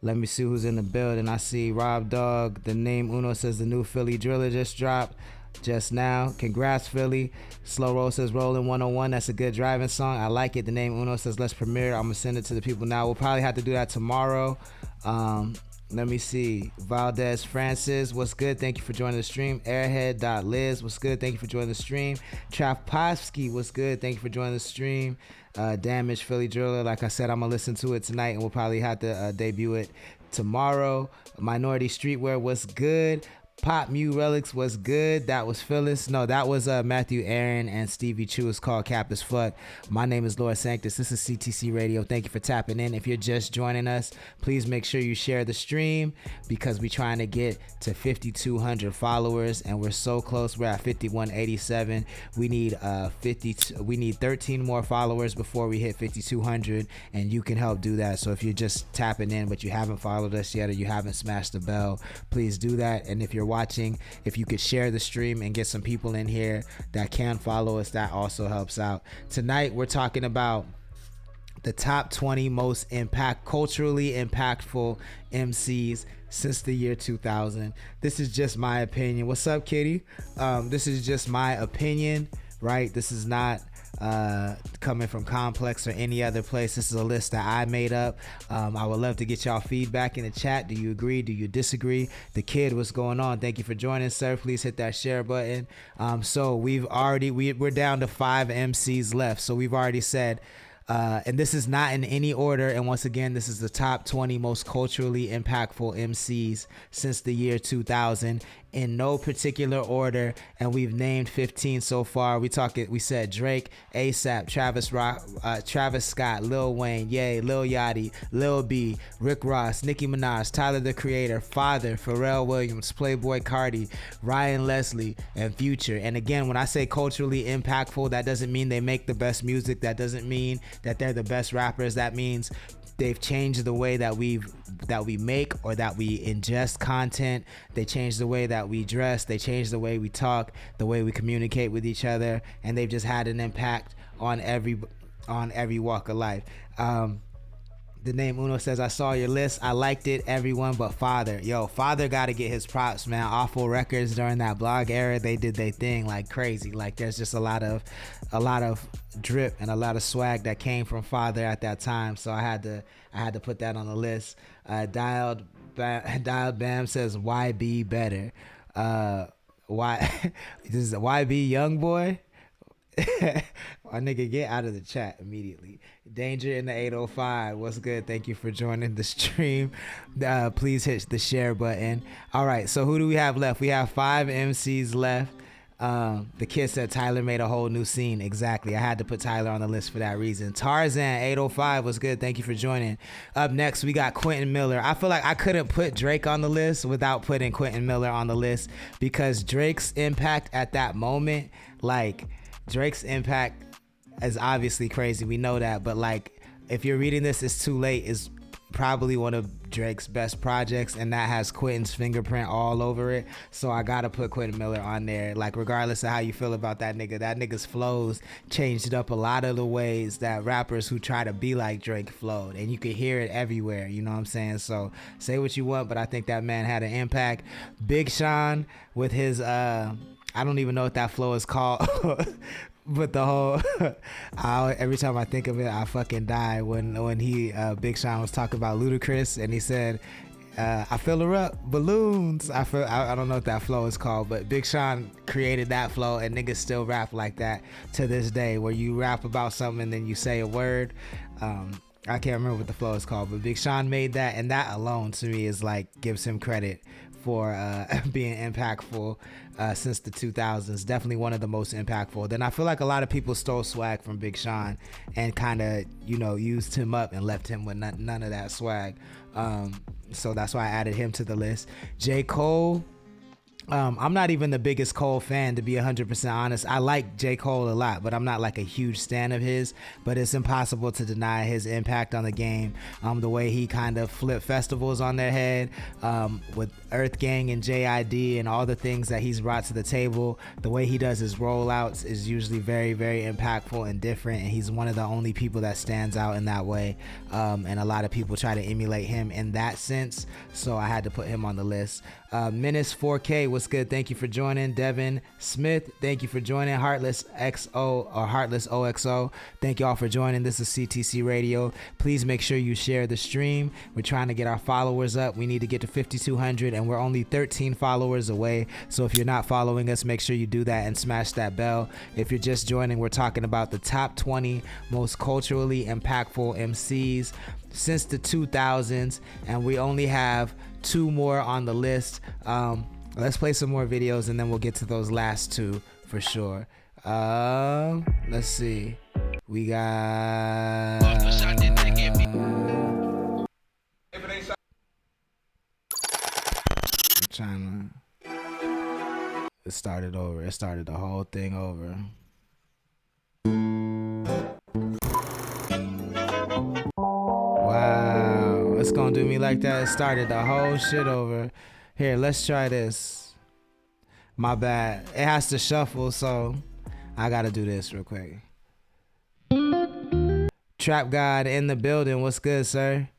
Let me see who's in the building. I see Rob Dog. The name Uno says the new Philly Driller just dropped just now. Congrats, Philly. Slow Roll says Rollin' 101. That's a good driving song. I like it. The name Uno says let's premiere. I'm going to send it to the people now. We'll probably have to do that tomorrow. Let me see. Valdez Francis, what's good? Thank you for joining the stream. Airhead.Liz, what's good? Thank you for joining the stream. Trapowski, what's good? Thank you for joining the stream. Damage Philly Driller, like I said, I'm gonna listen to it tonight and we'll probably have to debut it tomorrow. Minority Streetwear, what's good? Pop Mew Relics was good. That was Phyllis. No, that was Matthew Aaron and Stevie Chu. It's called Cap as Fuck. My name is Lord Sanctus. This is CTC Radio. Thank you for tapping in. If you're just joining us, please make sure you share the stream because we're trying to get to 5,200 followers and we're so close. We're at 5,187. We need 13 more followers before we hit 5,200 and you can help do that. So if you're just tapping in but you haven't followed us yet or you haven't smashed the bell, please do that. And if you're watching, if you could share the stream and get some people in here that can follow us, that also helps out. Tonight we're talking about the top 20 most culturally impactful MCs since the year 2000. This is just my opinion. What's up, Kitty? This is just my opinion, right? This is not coming from Complex or any other place. This is a list that I made up. I would love to get y'all feedback in the chat. Do you agree? Do you disagree? The Kid, what's going on? Thank you for joining, sir. Please hit that share button. So we're down to 5 MCs left. So we've already said and this is not in any order, and once again, this is the top 20 most culturally impactful MCs since the year 2000 in no particular order, and we've named 15 so far. We said Drake, ASAP, Travis Scott, Lil Wayne, Ye, Lil Yachty, Lil B, Rick Ross, Nicki Minaj, Tyler the Creator, Father, Pharrell Williams, Playboy Cardi, Ryan Leslie, and Future. And again, when I say culturally impactful, that doesn't mean they make the best music. That doesn't mean that they're the best rappers. That means they've changed the way that we make or that we ingest content. They changed the way that we dress. They changed the way we talk, the way we communicate with each other, and they've just had an impact on every walk of life. The name Uno says, I saw your list. I liked it, everyone but Father. Yo, Father got to get his props, man. Awful Records during that blog era, they did their thing like crazy. Like there's just a lot of drip and a lot of swag that came from Father at that time. So I had to put that on the list. Dialed Bam says, why be better? Why this is YB Young Boy. My nigga, get out of the chat immediately. Danger in the 805. What's good? Thank you for joining the stream. Please hit the share button. All right, so who do we have left? We have 5 MCs left. The Kid said Tyler made a whole new scene. Exactly. I had to put Tyler on the list for that reason. Tarzan 805 was good. Thank you for joining. Up next, we got Quentin Miller. I feel like I couldn't put Drake on the list without putting Quentin Miller on the list because Drake's impact at that moment, like Drake's impact is obviously crazy. We know that, but like if you're reading this, it's too late. Is probably one of Drake's best projects, and that has Quentin's fingerprint all over it. So I gotta put Quentin Miller on there. Like regardless of how you feel about that nigga's flows changed up a lot of the ways that rappers who try to be like Drake flowed, and you could hear it everywhere. You know what I'm saying? So say what you want, but I think that man had an impact. Big Sean with his I don't even know what that flow is called. But the whole, every time I think of it, I fucking die. When he, Big Sean was talking about Ludacris, and he said, I fill her up, balloons. I don't know what that flow is called, but Big Sean created that flow, and niggas still rap like that to this day, where you rap about something and then you say a word. I can't remember what the flow is called, but Big Sean made that, and that alone to me is like gives him credit for being impactful since the 2000s. Definitely one of the most impactful. Then I feel like a lot of people stole swag from Big Sean and kind of, used him up and left him with none of that swag. So that's why I added him to the list. J. Cole. I'm not even the biggest Cole fan, to be 100% honest. I like J. Cole a lot, but I'm not like a huge stan of his. But it's impossible to deny his impact on the game. The way he kind of flipped festivals on their head, with Earth Gang and JID and all the things that he's brought to the table. The way he does his rollouts is usually very, very impactful and different. And he's one of the only people that stands out in that way. And a lot of people try to emulate him in that sense. So I had to put him on the list. Menace 4K, what's good? Thank you for joining. Devin Smith, thank you for joining. Heartless XO or Heartless OXO, thank you all for joining. This is CTC Radio. Please make sure you share the stream. We're trying to get our followers up. We need to get to 5,200, and we're only 13 followers away. So if you're not following us, make sure you do that and smash that bell. If you're just joining, we're talking about the top 20 most culturally impactful MCs since the 2000s, and we only have 2 more on the list. Let's play some more videos and then we'll get to those last 2 for sure. Let's see. We got it started over. It started the whole thing over. Wow, it's gonna do me like that. It started the whole shit over. Here, let's try this. My bad. It has to shuffle, so I gotta do this real quick. Trap God in the building. What's good, sir?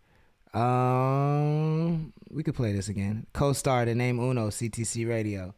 We could play this again. Co-star the name Uno, CTC Radio.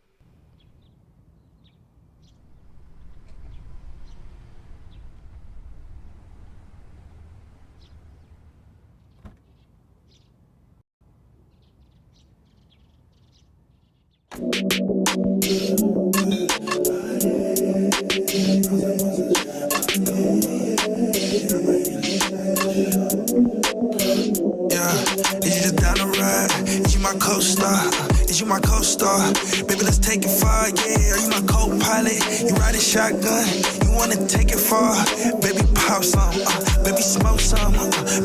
Is you just down the ride? Is you my co-star? Is you my co-star? Baby, let's take it far, yeah. Are you my co-pilot? You ride a shotgun? You wanna take it far? Baby, pop some, baby, smoke some,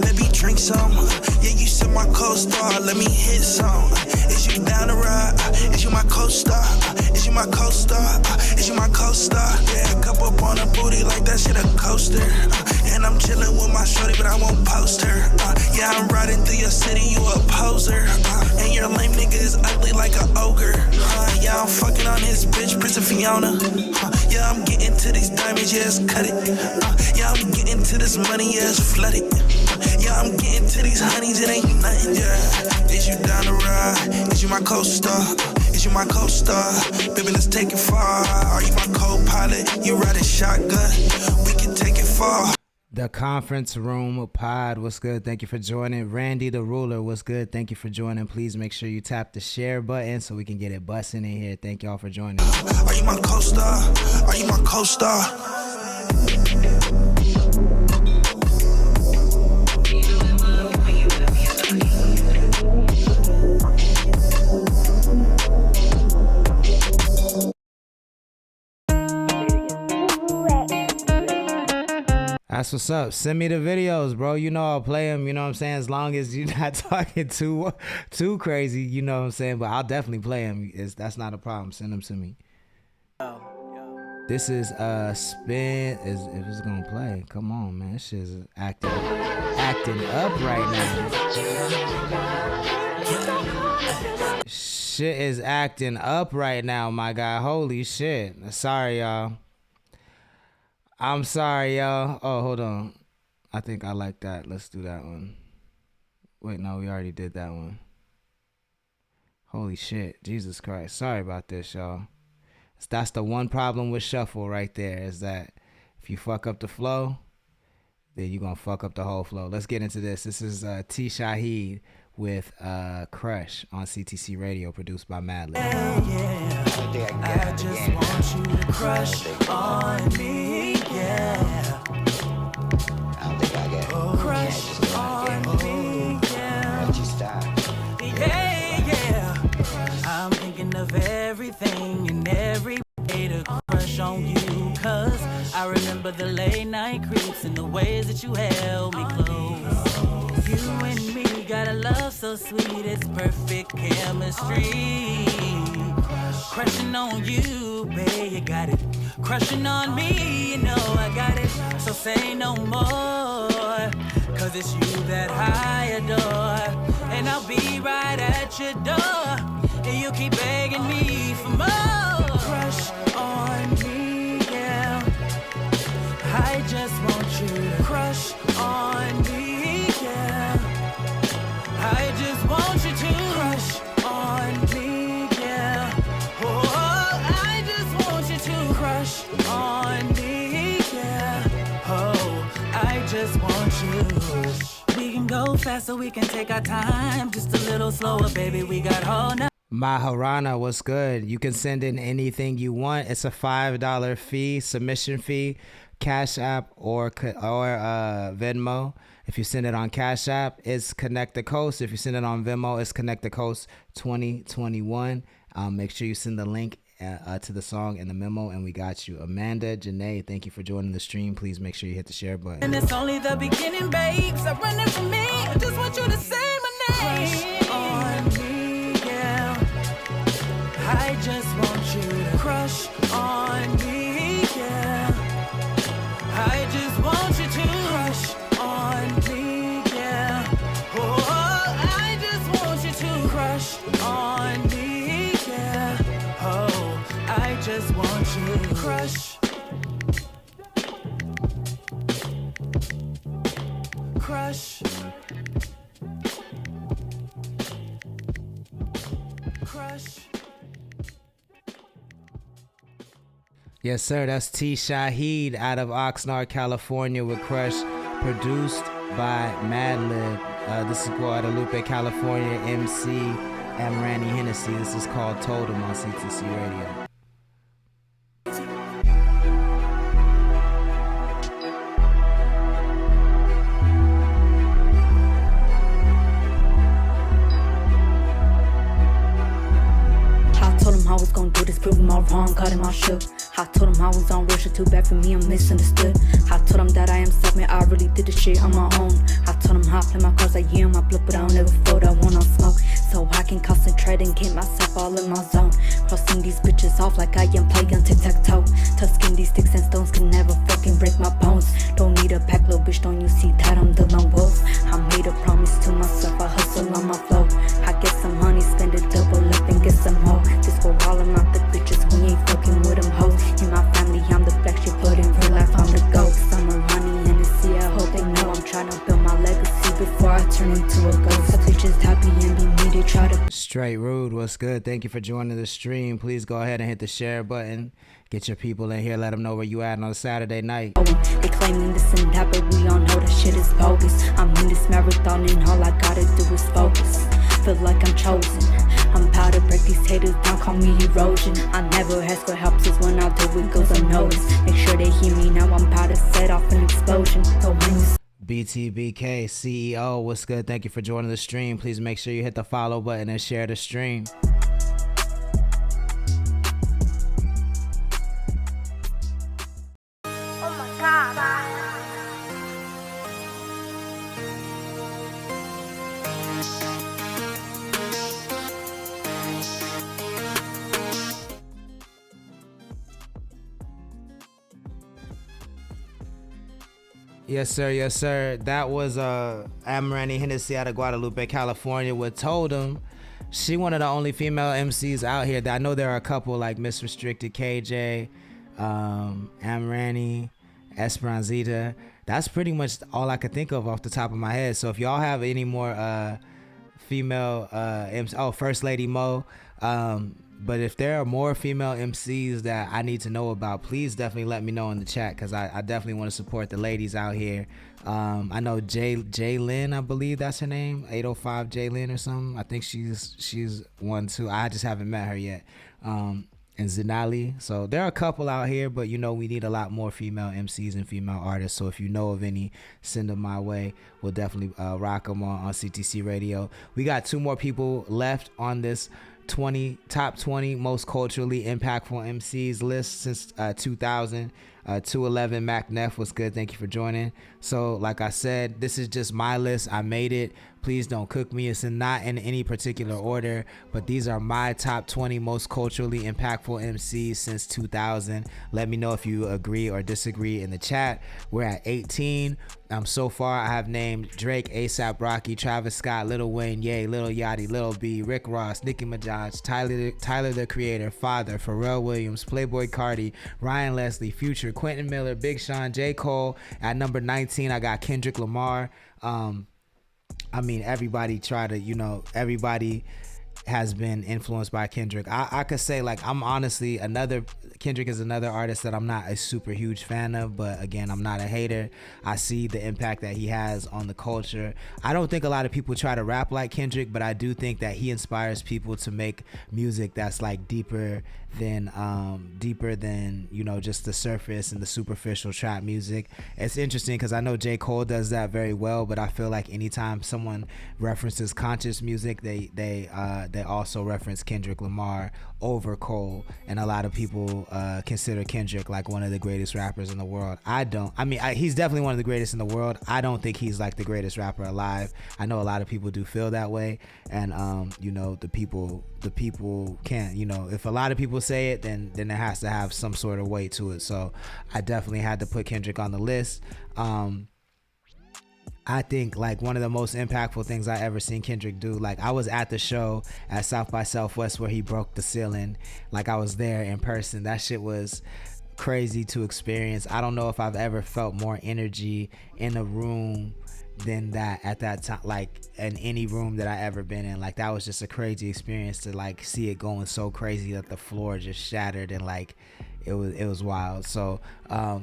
baby, drink some. Yeah, you said my co-star, let me hit some. Is you down the ride? Is you my co-star? Is you my co-star? Is you my co-star? Yeah, cup up on her booty like that shit a coaster. And I'm chillin' with my shorty, but I won't post her. Yeah, I'm riding through your city, you a poser. And your lame nigga is ugly like an ogre. Yeah, I'm fucking on his bitch, Prince of Fiona. Yeah, I'm getting to these diamonds, yes, cut it. Yeah, I'm getting to this money, yes, flood it. Yeah, I'm getting to these honeys, it ain't nothing, yeah. Is you down the ride? Is you my co-star? Is you my co-star? Baby, let's take it far. Are you my co-pilot? You ride a shotgun? We can take it far. The Conference Room Pod, what's good? Thank you for joining. Randy the Ruler, what's good? Thank you for joining. Please make sure you tap the share button so we can get it busting in here. Thank y'all for joining. Are you my co-star? Are you my co-star? That's what's up. Send me the videos, bro. You know I'll play them, you know what I'm saying? As long as you're not talking too crazy, you know what I'm saying? But I'll definitely play them. That's not a problem. Send them to me. This is Spin. If it's gonna play, come on, man. This shit is acting up right now. Shit is acting up right now, my guy. Holy shit. Sorry, y'all. I'm sorry, y'all. Oh, hold on. I think I like that. Let's do that one. Wait, no, we already did that one. Holy shit. Jesus Christ. Sorry about this, y'all. That's the one problem with shuffle right there, is that if you fuck up the flow, then you're gonna fuck up the whole flow. Let's get into this. This is T Shaheed with Crush on CTC Radio, produced by Madlib. I just want you to crush on me, yeah. I don't think I get it. Crush on me, yeah. Once you stop. Yeah. I'm thinking of everything and every way to crush on you. Cause I remember the late night creeps and the ways that you held me close. You and me got a love so sweet, it's perfect chemistry. Crushing on you, babe, you got it. Crushing on me, you know I got it. So say no more, cause it's you that I adore. And I'll be right at your door, and you keep begging me for more. Crush on me, yeah. I just want you to crush on me, yeah. I just want you to crush on me, yeah. Oh, I just want you to crush on me, yeah. Oh, I just want you. We can go faster, we can take our time, just a little slower, baby. We got all night. Maharana, what's good? You can send in anything you want. It's a $5 fee, submission fee, Cash App or Venmo. If you send it on Cash App, it's Connect the Coast. If you send it on Venmo, it's Connect the Coast 2021. Make sure you send the link to the song in the memo, and we got you. Amanda, Janae, thank you for joining the stream. Please make sure you hit the share button. And it's only the beginning, babe. Stop running from me. I just want you to say my name. Crush on me, yeah. I just want you to crush on me, yeah. I just want you to crush on me, yeah. Oh, I just want you to crush on me, yeah. Oh, I just want you to crush. Crush. Crush. Yes, sir. That's T Shaheed out of Oxnard, California with Crush, produced by Madlib. This is Guadalupe, California, MC, and Randy Hennessy. This is called Totem on CTC Radio. I was gon' do this, prove him all wrong, cut him all shook. I told him I was on real shit, too bad for me, I'm misunderstood. I told him that I am self-made, I really did the shit on my own. I told him how I play my cards like yeah, my blood, but I don't ever float, I want on smoke. So I can concentrate and get myself all in my zone. Crossing these bitches off like I am playing tic-tac-toe. Tusking these sticks and stones can never fucking break my bones. Don't need a pack, little bitch, don't you see that I'm the lone wolf? I made a promise to myself, I hustle on my flow. I get some money, spend it double up and get some hoe. This for all of my the bitches, we ain't fucking with them hoes. In my family, I'm the black shit, but in real life, I'm the ghost. I'm a Ronnie and a C, I hope they know I'm trying to build my legacy before I turn into a ghost. So please just happy and be me, they try to. Straight Rude, what's good? Thank you for joining the stream. Please go ahead and hit the share button. Get your people in here, let them know where you at on a Saturday night. They claiming this and that, but we all know that shit is bogus. I'm in this marathon and all I gotta do is focus. Feel like I'm chosen. I'm proud to break these haters down, call me erosion. I never ask for help, since when I do it goes unnoticed. Make sure they hear me now, I'm proud to set off an explosion. So when you BTBK CEO, what's good? Thank you for joining the stream. Please make sure you hit the follow button and share the stream. Yes, sir. Yes, sir. That was Randy Hennessy out of Guadalupe, California with Totem. She one of the only female MCs out here. I know there are a couple like Miss Restricted, KJ, Amrani, Esperanzita. That's pretty much all I could think of off the top of my head. So if y'all have any more female MCs, First Lady Mo, But if there are more female MCs that I need to know about, please definitely let me know in the chat, because I definitely want to support the ladies out here. I know Jaylyn, I believe that's her name, 805 Jaylyn or something. I think she's one too. I just haven't met her yet. And Zinali. So there are a couple out here, but you know we need a lot more female MCs and female artists. So if you know of any, send them my way. We'll definitely rock them on CTC Radio. We got 2 more people left on this top 20 most culturally impactful MCs list since 2000. 211 Mac Neff was good. Thank you for joining. So like I said, this is just my list. I made it. Please don't cook me. It's not in any particular order, but these are my top 20 most culturally impactful MCs since 2000. Let me know if you agree or disagree in the chat. We're at 18. So far I have named Drake, A$AP Rocky, Travis Scott, Lil Wayne, Ye, Lil Yachty, Lil B, Rick Ross, Nicki Minaj, Tyler the Creator, Father, Pharrell Williams, Playboi Carti, Ryan Leslie, Future, Quentin Miller, Big Sean, J. Cole. At number 19 I got Kendrick Lamar. I mean, everybody has been influenced by Kendrick. I could say, like, I'm honestly Kendrick is another artist that I'm not a super huge fan of, but again, I'm not a hater. I see the impact that he has on the culture. I don't think a lot of people try to rap like Kendrick, but I do think that he inspires people to make music that's like deeper than just the surface and the superficial trap music. It's interesting because I know J. Cole does that very well, but I feel like anytime someone references conscious music, they also reference Kendrick Lamar over Cole, and a lot of people consider Kendrick like one of the greatest rappers in the world. He's definitely one of the greatest in the world. I don't think he's like the greatest rapper alive. I know a lot of people do feel that way, and the people can't, if a lot of people say it, then it has to have some sort of weight to it. So I definitely had to put Kendrick on the list. I think like one of the most impactful things I ever seen Kendrick do, like I was at the show at South by Southwest where he broke the ceiling. Like I was there in person. That shit was crazy to experience. I don't know if I've ever felt more energy in a room than that at that time, like in any room that I ever been in. Like that was just a crazy experience to like see it going so crazy that the floor just shattered, and like it was wild. So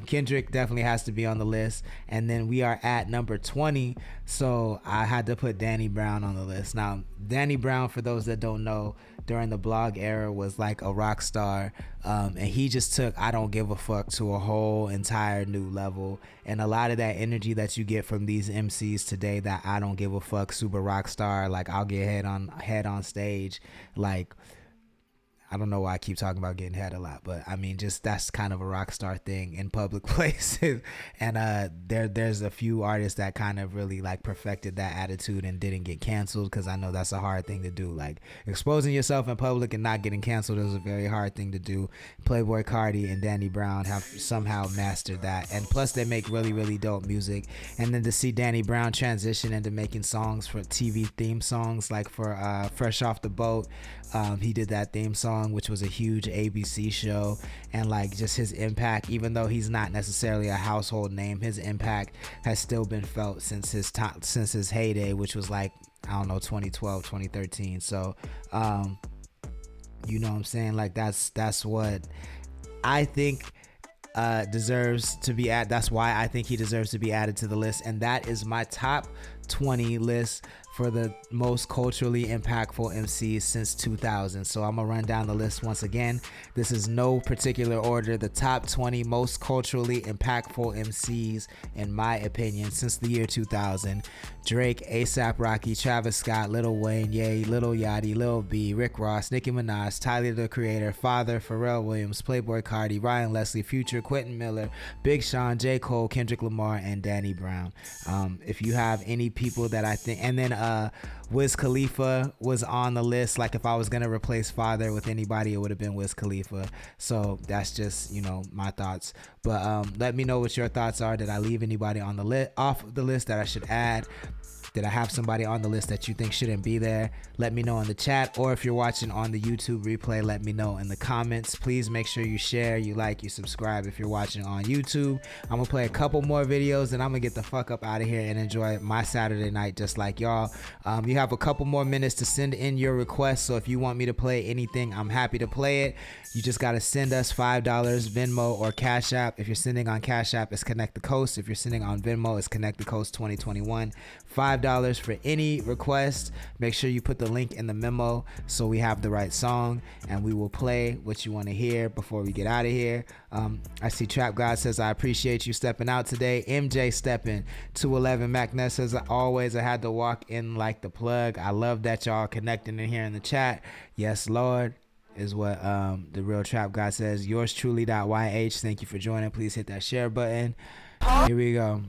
Kendrick definitely has to be on the list. And then we are at number 20, so I had to put Danny Brown on the list. Now Danny Brown, for those that don't know, during the blog era was like a rock star, and he just took I Don't Give a Fuck to a whole entire new level. And a lot of that energy that you get from these MCs today, that I don't give a fuck, super rock star, like I'll get head on stage, like I don't know why I keep talking about getting head a lot, but I mean, just that's kind of a rock star thing in public places. And there's a few artists that kind of really like perfected that attitude and didn't get canceled, because I know that's a hard thing to do. Like exposing yourself in public and not getting canceled is a very hard thing to do. Playboi Carti and Danny Brown have somehow mastered that, and plus they make really, really dope music. And then to see Danny Brown transition into making songs for TV theme songs, like for Fresh Off the Boat, he did that theme song, which was a huge ABC show. And like just his impact, even though he's not necessarily a household name, his impact has still been felt since his heyday, which was like, I don't know, 2012, 2013. So you know what I'm saying, like that's what I think deserves to be added. That's why I think he deserves to be added to the list. And that is my top 20 list for the most culturally impactful MCs since 2000. So I'm gonna run down the list once again. This is no particular order. The top 20 most culturally impactful MCs, in my opinion, since the year 2000. Drake, A$AP Rocky, Travis Scott, Lil Wayne, Ye, Lil Yachty, Lil B, Rick Ross, Nicki Minaj, Tyler the Creator, Father, Pharrell Williams, Playboi Carti, Ryan Leslie, Future, Quentin Miller, Big Sean, J. Cole, Kendrick Lamar, and Danny Brown. If you have any people that I think, and then Wiz Khalifa was on the list. Like if I was gonna replace Father with anybody, it would have been Wiz Khalifa. So that's just, my thoughts. But let me know what your thoughts are. Did I leave anybody on the off the list that I should add? Did I have somebody on the list that you think shouldn't be there? Let me know in the chat, or if you're watching on the YouTube replay, let me know in the comments. Please make sure you share, you like, you subscribe if you're watching on YouTube. I'm gonna play a couple more videos and I'm gonna get the fuck up out of here and enjoy my Saturday night just like y'all. You have have a couple more minutes to send in your request. So if you want me to play anything, I'm happy to play it. You just got to send us $5 Venmo or Cash App. If you're sending on Cash App, it's Connect the Coast. If you're sending on Venmo, it's Connect the Coast 2021. $5 for any request. Make sure you put the link in the memo so we have the right song, and we will play what you want to hear before we get out of here. I see Trap God says, I appreciate you stepping out today. MJ stepping. 211 MacNess says, always I had to walk in like the plug. I love that y'all connecting in here in the chat. Yes, Lord, is what the real Trap God says. Yours truly.yh. Thank you for joining. Please hit that share button. Here we go.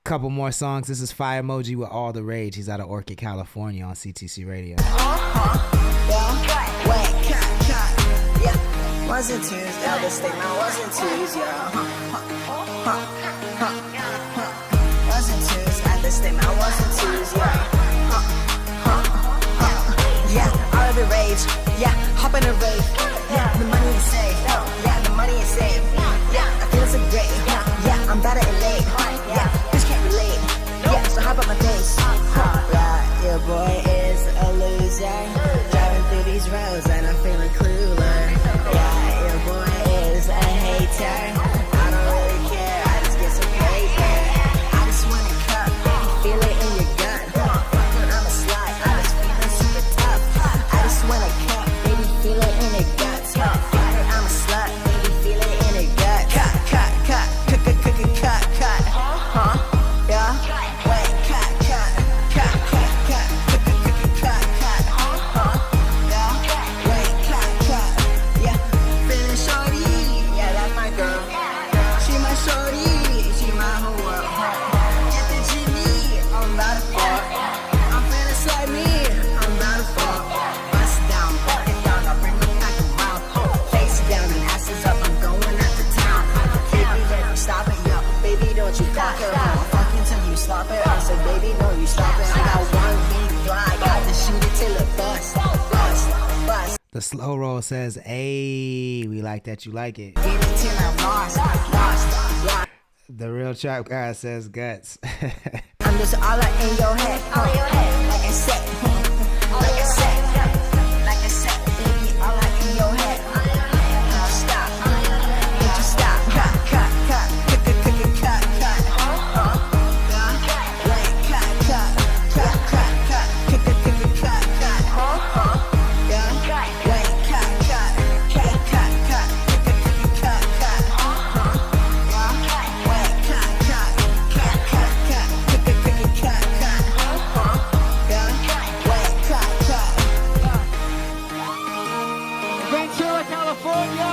Couple more songs. This is Fire Emoji with All the Rage. He's out of Orchid, California on CTC Radio. Wasn't twos, the other statement wasn't twos, yeah. Wasn't twos, at the statement wasn't twos, yeah. Yeah, all of the rage, yeah, hop in a rave, yeah, the money is safe, yeah, the money is safe, yeah, I feel so great, yeah, I'm better and late, yeah, bitch can't relate, yeah, so hop on my face, yeah, your boy is a loser, driving through these roads and I'm feeling clueless, yeah, your boy is a hater, I don't really care, I just get some paper, I just want a cup, feel it in your gut, fucking I'm a slut, I just feeling super tough, I just want a cup, baby feel it in your guts, fucking I'm a slut, baby feel it in your guts, cut, yeah, wait, cut, yeah, wait, yeah, feeling shorty, yeah, that's my girl, she my shorty, she my whole world, get the genie, I'm about to fall, I'm feeling slimy, I'm about to fall, bust down, walk it down, I'll bring it back around, face down and asses up, I'm going out to town, baby, don't stop it, yo, baby, don't you fuck it, I'm fucking till you stop it, I said, baby, don't you stop it, I got one big fly, got to shoot it till it bust. The slow roll says, hey, we like that you like it. Get it till I'm lost. The real Trap guy says guts. I'm just all up in your head, like I said, baby, all up in your head. Stop, would you stop? Cut. Ventura, California.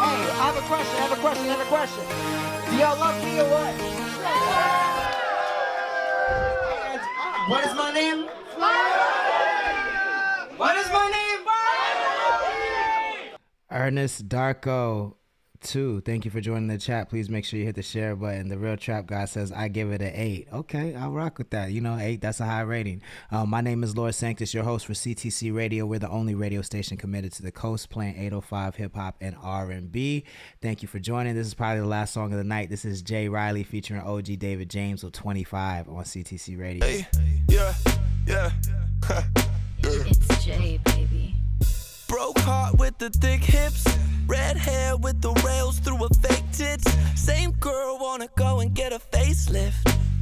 Hey, I have a question. Do y'all love me or what? What is my name? What is my name? Ernest Darko 2, thank you for joining the chat. Please make sure you hit the share button. The real Trap guy says, I give it an 8. Okay, I'll rock with that. 8, that's a high rating. My name is Lord Sanctus, your host for CTC Radio. We're the only radio station committed to the coast, playing 805 hip-hop and R&B. Thank you for joining. This is probably the last song of the night. This is Jay Riley featuring OG David James with 25 on CTC Radio. Hey, yeah. It's Jay, baby. Broke heart with the thick hips, red hair with the rails through a fake tits. Same girl wanna go and get a facelift.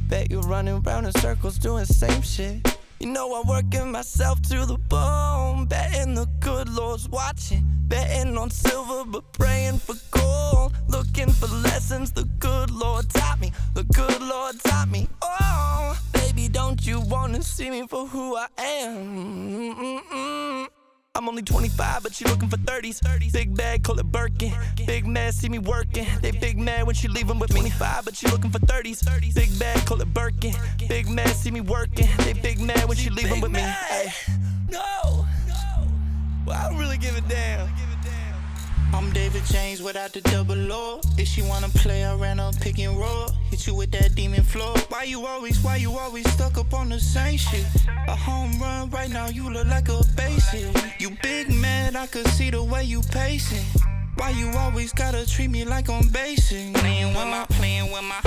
Bet you're running round in circles doing same shit. You know I'm working myself to the bone, betting the good Lord's watching, betting on silver but praying for gold, looking for lessons the good Lord taught me, the good Lord taught me. Oh, baby, don't you wanna see me for who I am? I'm only 25, but she looking for 30s. Big bag, call it Birkin. Big man, see me working. They big mad when she leaving with me. 25, but she looking for 30s. Big bag, call it Birkin. Big man, see me working. They big mad when she leaving with me. Hey. No. Well, I don't really give a damn. I'm David James without the double O. If she wanna play, I ran up pick and roll. Hit you with that demon flow. Why you always stuck up on the same shit? A home run right now, you look like a base hit. You big man, I could see the way you pacing. Why you always gotta treat me like I'm basic? Playing with my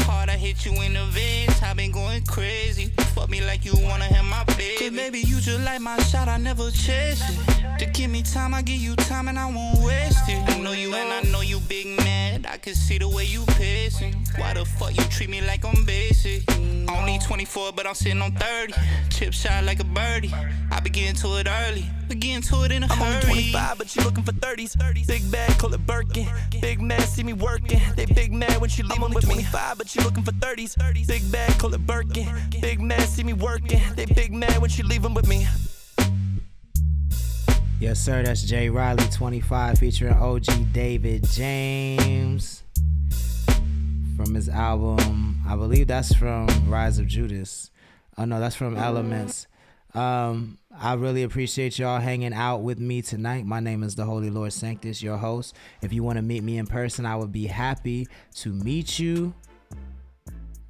heart, I hit you in the veins. I been going crazy. Fuck me like you wanna have my baby. Cause baby, you just like my shot, I never chased it. To give me time, I give you time and I won't waste it. I know you and I know you big mad. I can see the way you pissing. Why the fuck you treat me like I'm basic? Only 24, but I'm sitting on 30. Chip shot like a birdie. I be getting to it early. We getting to it in a hurry. I'm only 25, but you looking for 30s. Big bag, call it Birkin. Big man, see me working. They big mad when she leaving with me. I'm only 25, but you looking for 30s. Big bag, call it Birkin. Big man, see me working. They big mad when she leaving with me. Yes, sir, that's Jay Riley 25 featuring OG David James from his album, I believe that's from Rise of Judas. Oh no, that's from Elements. I really appreciate y'all hanging out with me tonight. My name is the Holy Lord Sanctus, your host. If you want to meet me in person, I would be happy to meet you.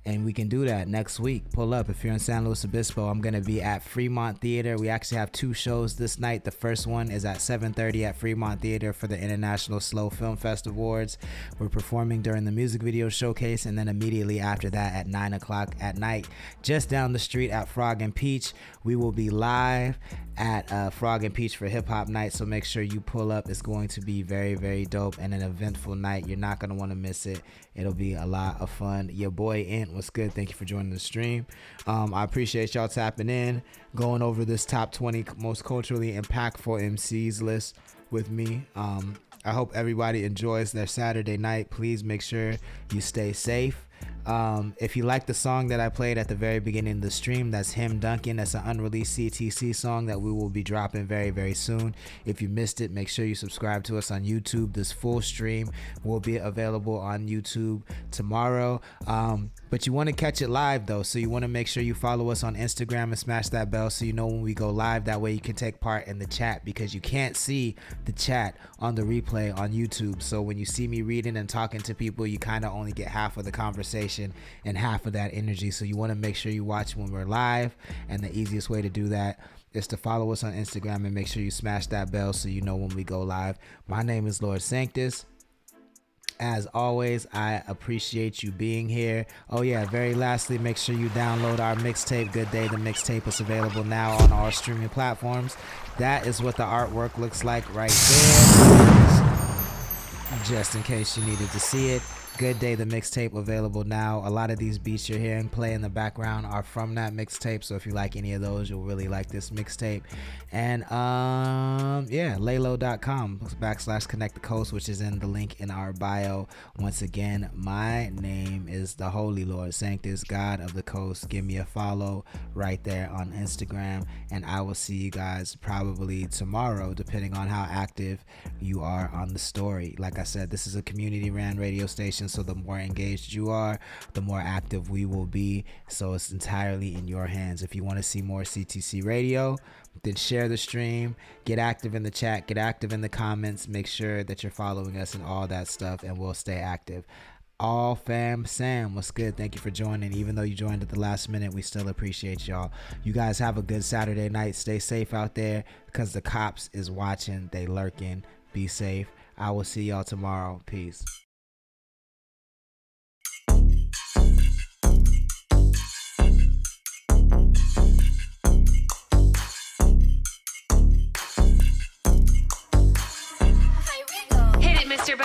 And we can do that next week. Pull up if you're in San Luis Obispo. I'm going to be at Fremont Theater. We actually have 2 shows this night. The first one is at 7:30 at Fremont Theater for the International Slow Film Fest Awards. We're performing during the music video showcase, and then immediately after that at 9 o'clock at night, just down the street at Frog and Peach, we will be live at Frog and Peach for Hip Hop Night. So make sure you pull up. It's going to be very, very dope and an eventful night. You're not going to want to miss it. It'll be a lot of fun. Your boy Int, what's good? Thank you for joining the stream. I appreciate y'all tapping in, going over this top 20 most culturally impactful MCs list with me. I hope everybody enjoys their Saturday night. Please make sure you stay safe. If you like the song that I played at the very beginning of the stream, that's Him Duncan. That's an unreleased CTC song that we will be dropping very, very soon. If you missed it, make sure you subscribe to us on YouTube. This full stream will be available on YouTube tomorrow. But you want to catch it live though, so you want to make sure you follow us on Instagram and smash that bell so you know when we go live. That way you can take part in the chat, because you can't see the chat on the replay on YouTube. So when you see me reading and talking to people, you kind of only get half of the conversation and half of that energy. So you want to make sure you watch when we're live, and the easiest way to do that is to follow us on Instagram and make sure you smash that bell so you know when we go live. My name is Lord Sanctus. As always, I appreciate you being here. Oh yeah, very lastly, make sure you download our mixtape, Good Day the Mixtape. Is available now on all streaming platforms. That is what the artwork looks like right there, just in case you needed to see it. Good Day the Mixtape available now. A lot of these beats you're hearing play in the background are from that mixtape, so if you like any of those, you'll really like this mixtape. And yeah, laylow.com/connect the coast, which is in the link in our bio. Once again, my name is the Holy Lord Sanctus, God of the Coast. Give me a follow right there on Instagram, and I will see you guys probably tomorrow, depending on how active you are on the story. Like I said, this is a community ran radio station, so the more engaged you are, the more active we will be. So it's entirely in your hands. If you want to see more CTC radio, then share the stream, get active in the chat, get active in the comments, make sure that you're following us and all that stuff, and we'll stay active. All fam Sam, what's good? Thank you for joining. Even though you joined at the last minute, we still appreciate y'all. You guys have a good Saturday night. Stay safe out there, because the cops is watching. They lurking. Be safe. I will see y'all tomorrow. Peace.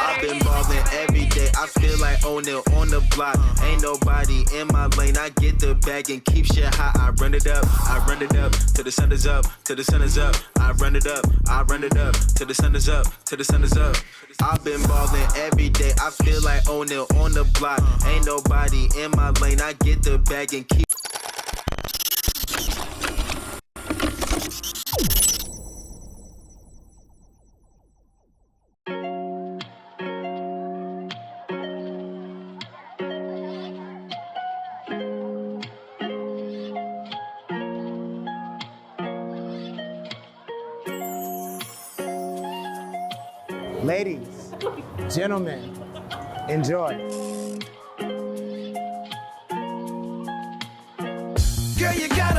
I've been ballin' every day. I feel like O'Neal on the block. Ain't nobody in my lane. I get the bag and keep shit hot. I run it up. I run it up till the sun is up. Till the sun is up. I run it up. I run it up till the sun is up. Till the sun is up. I've been ballin' every day. I feel like O'Neal on the block. Ain't nobody in my lane. I get the bag and keep. Ladies, gentlemen, enjoy. Girl, you gotta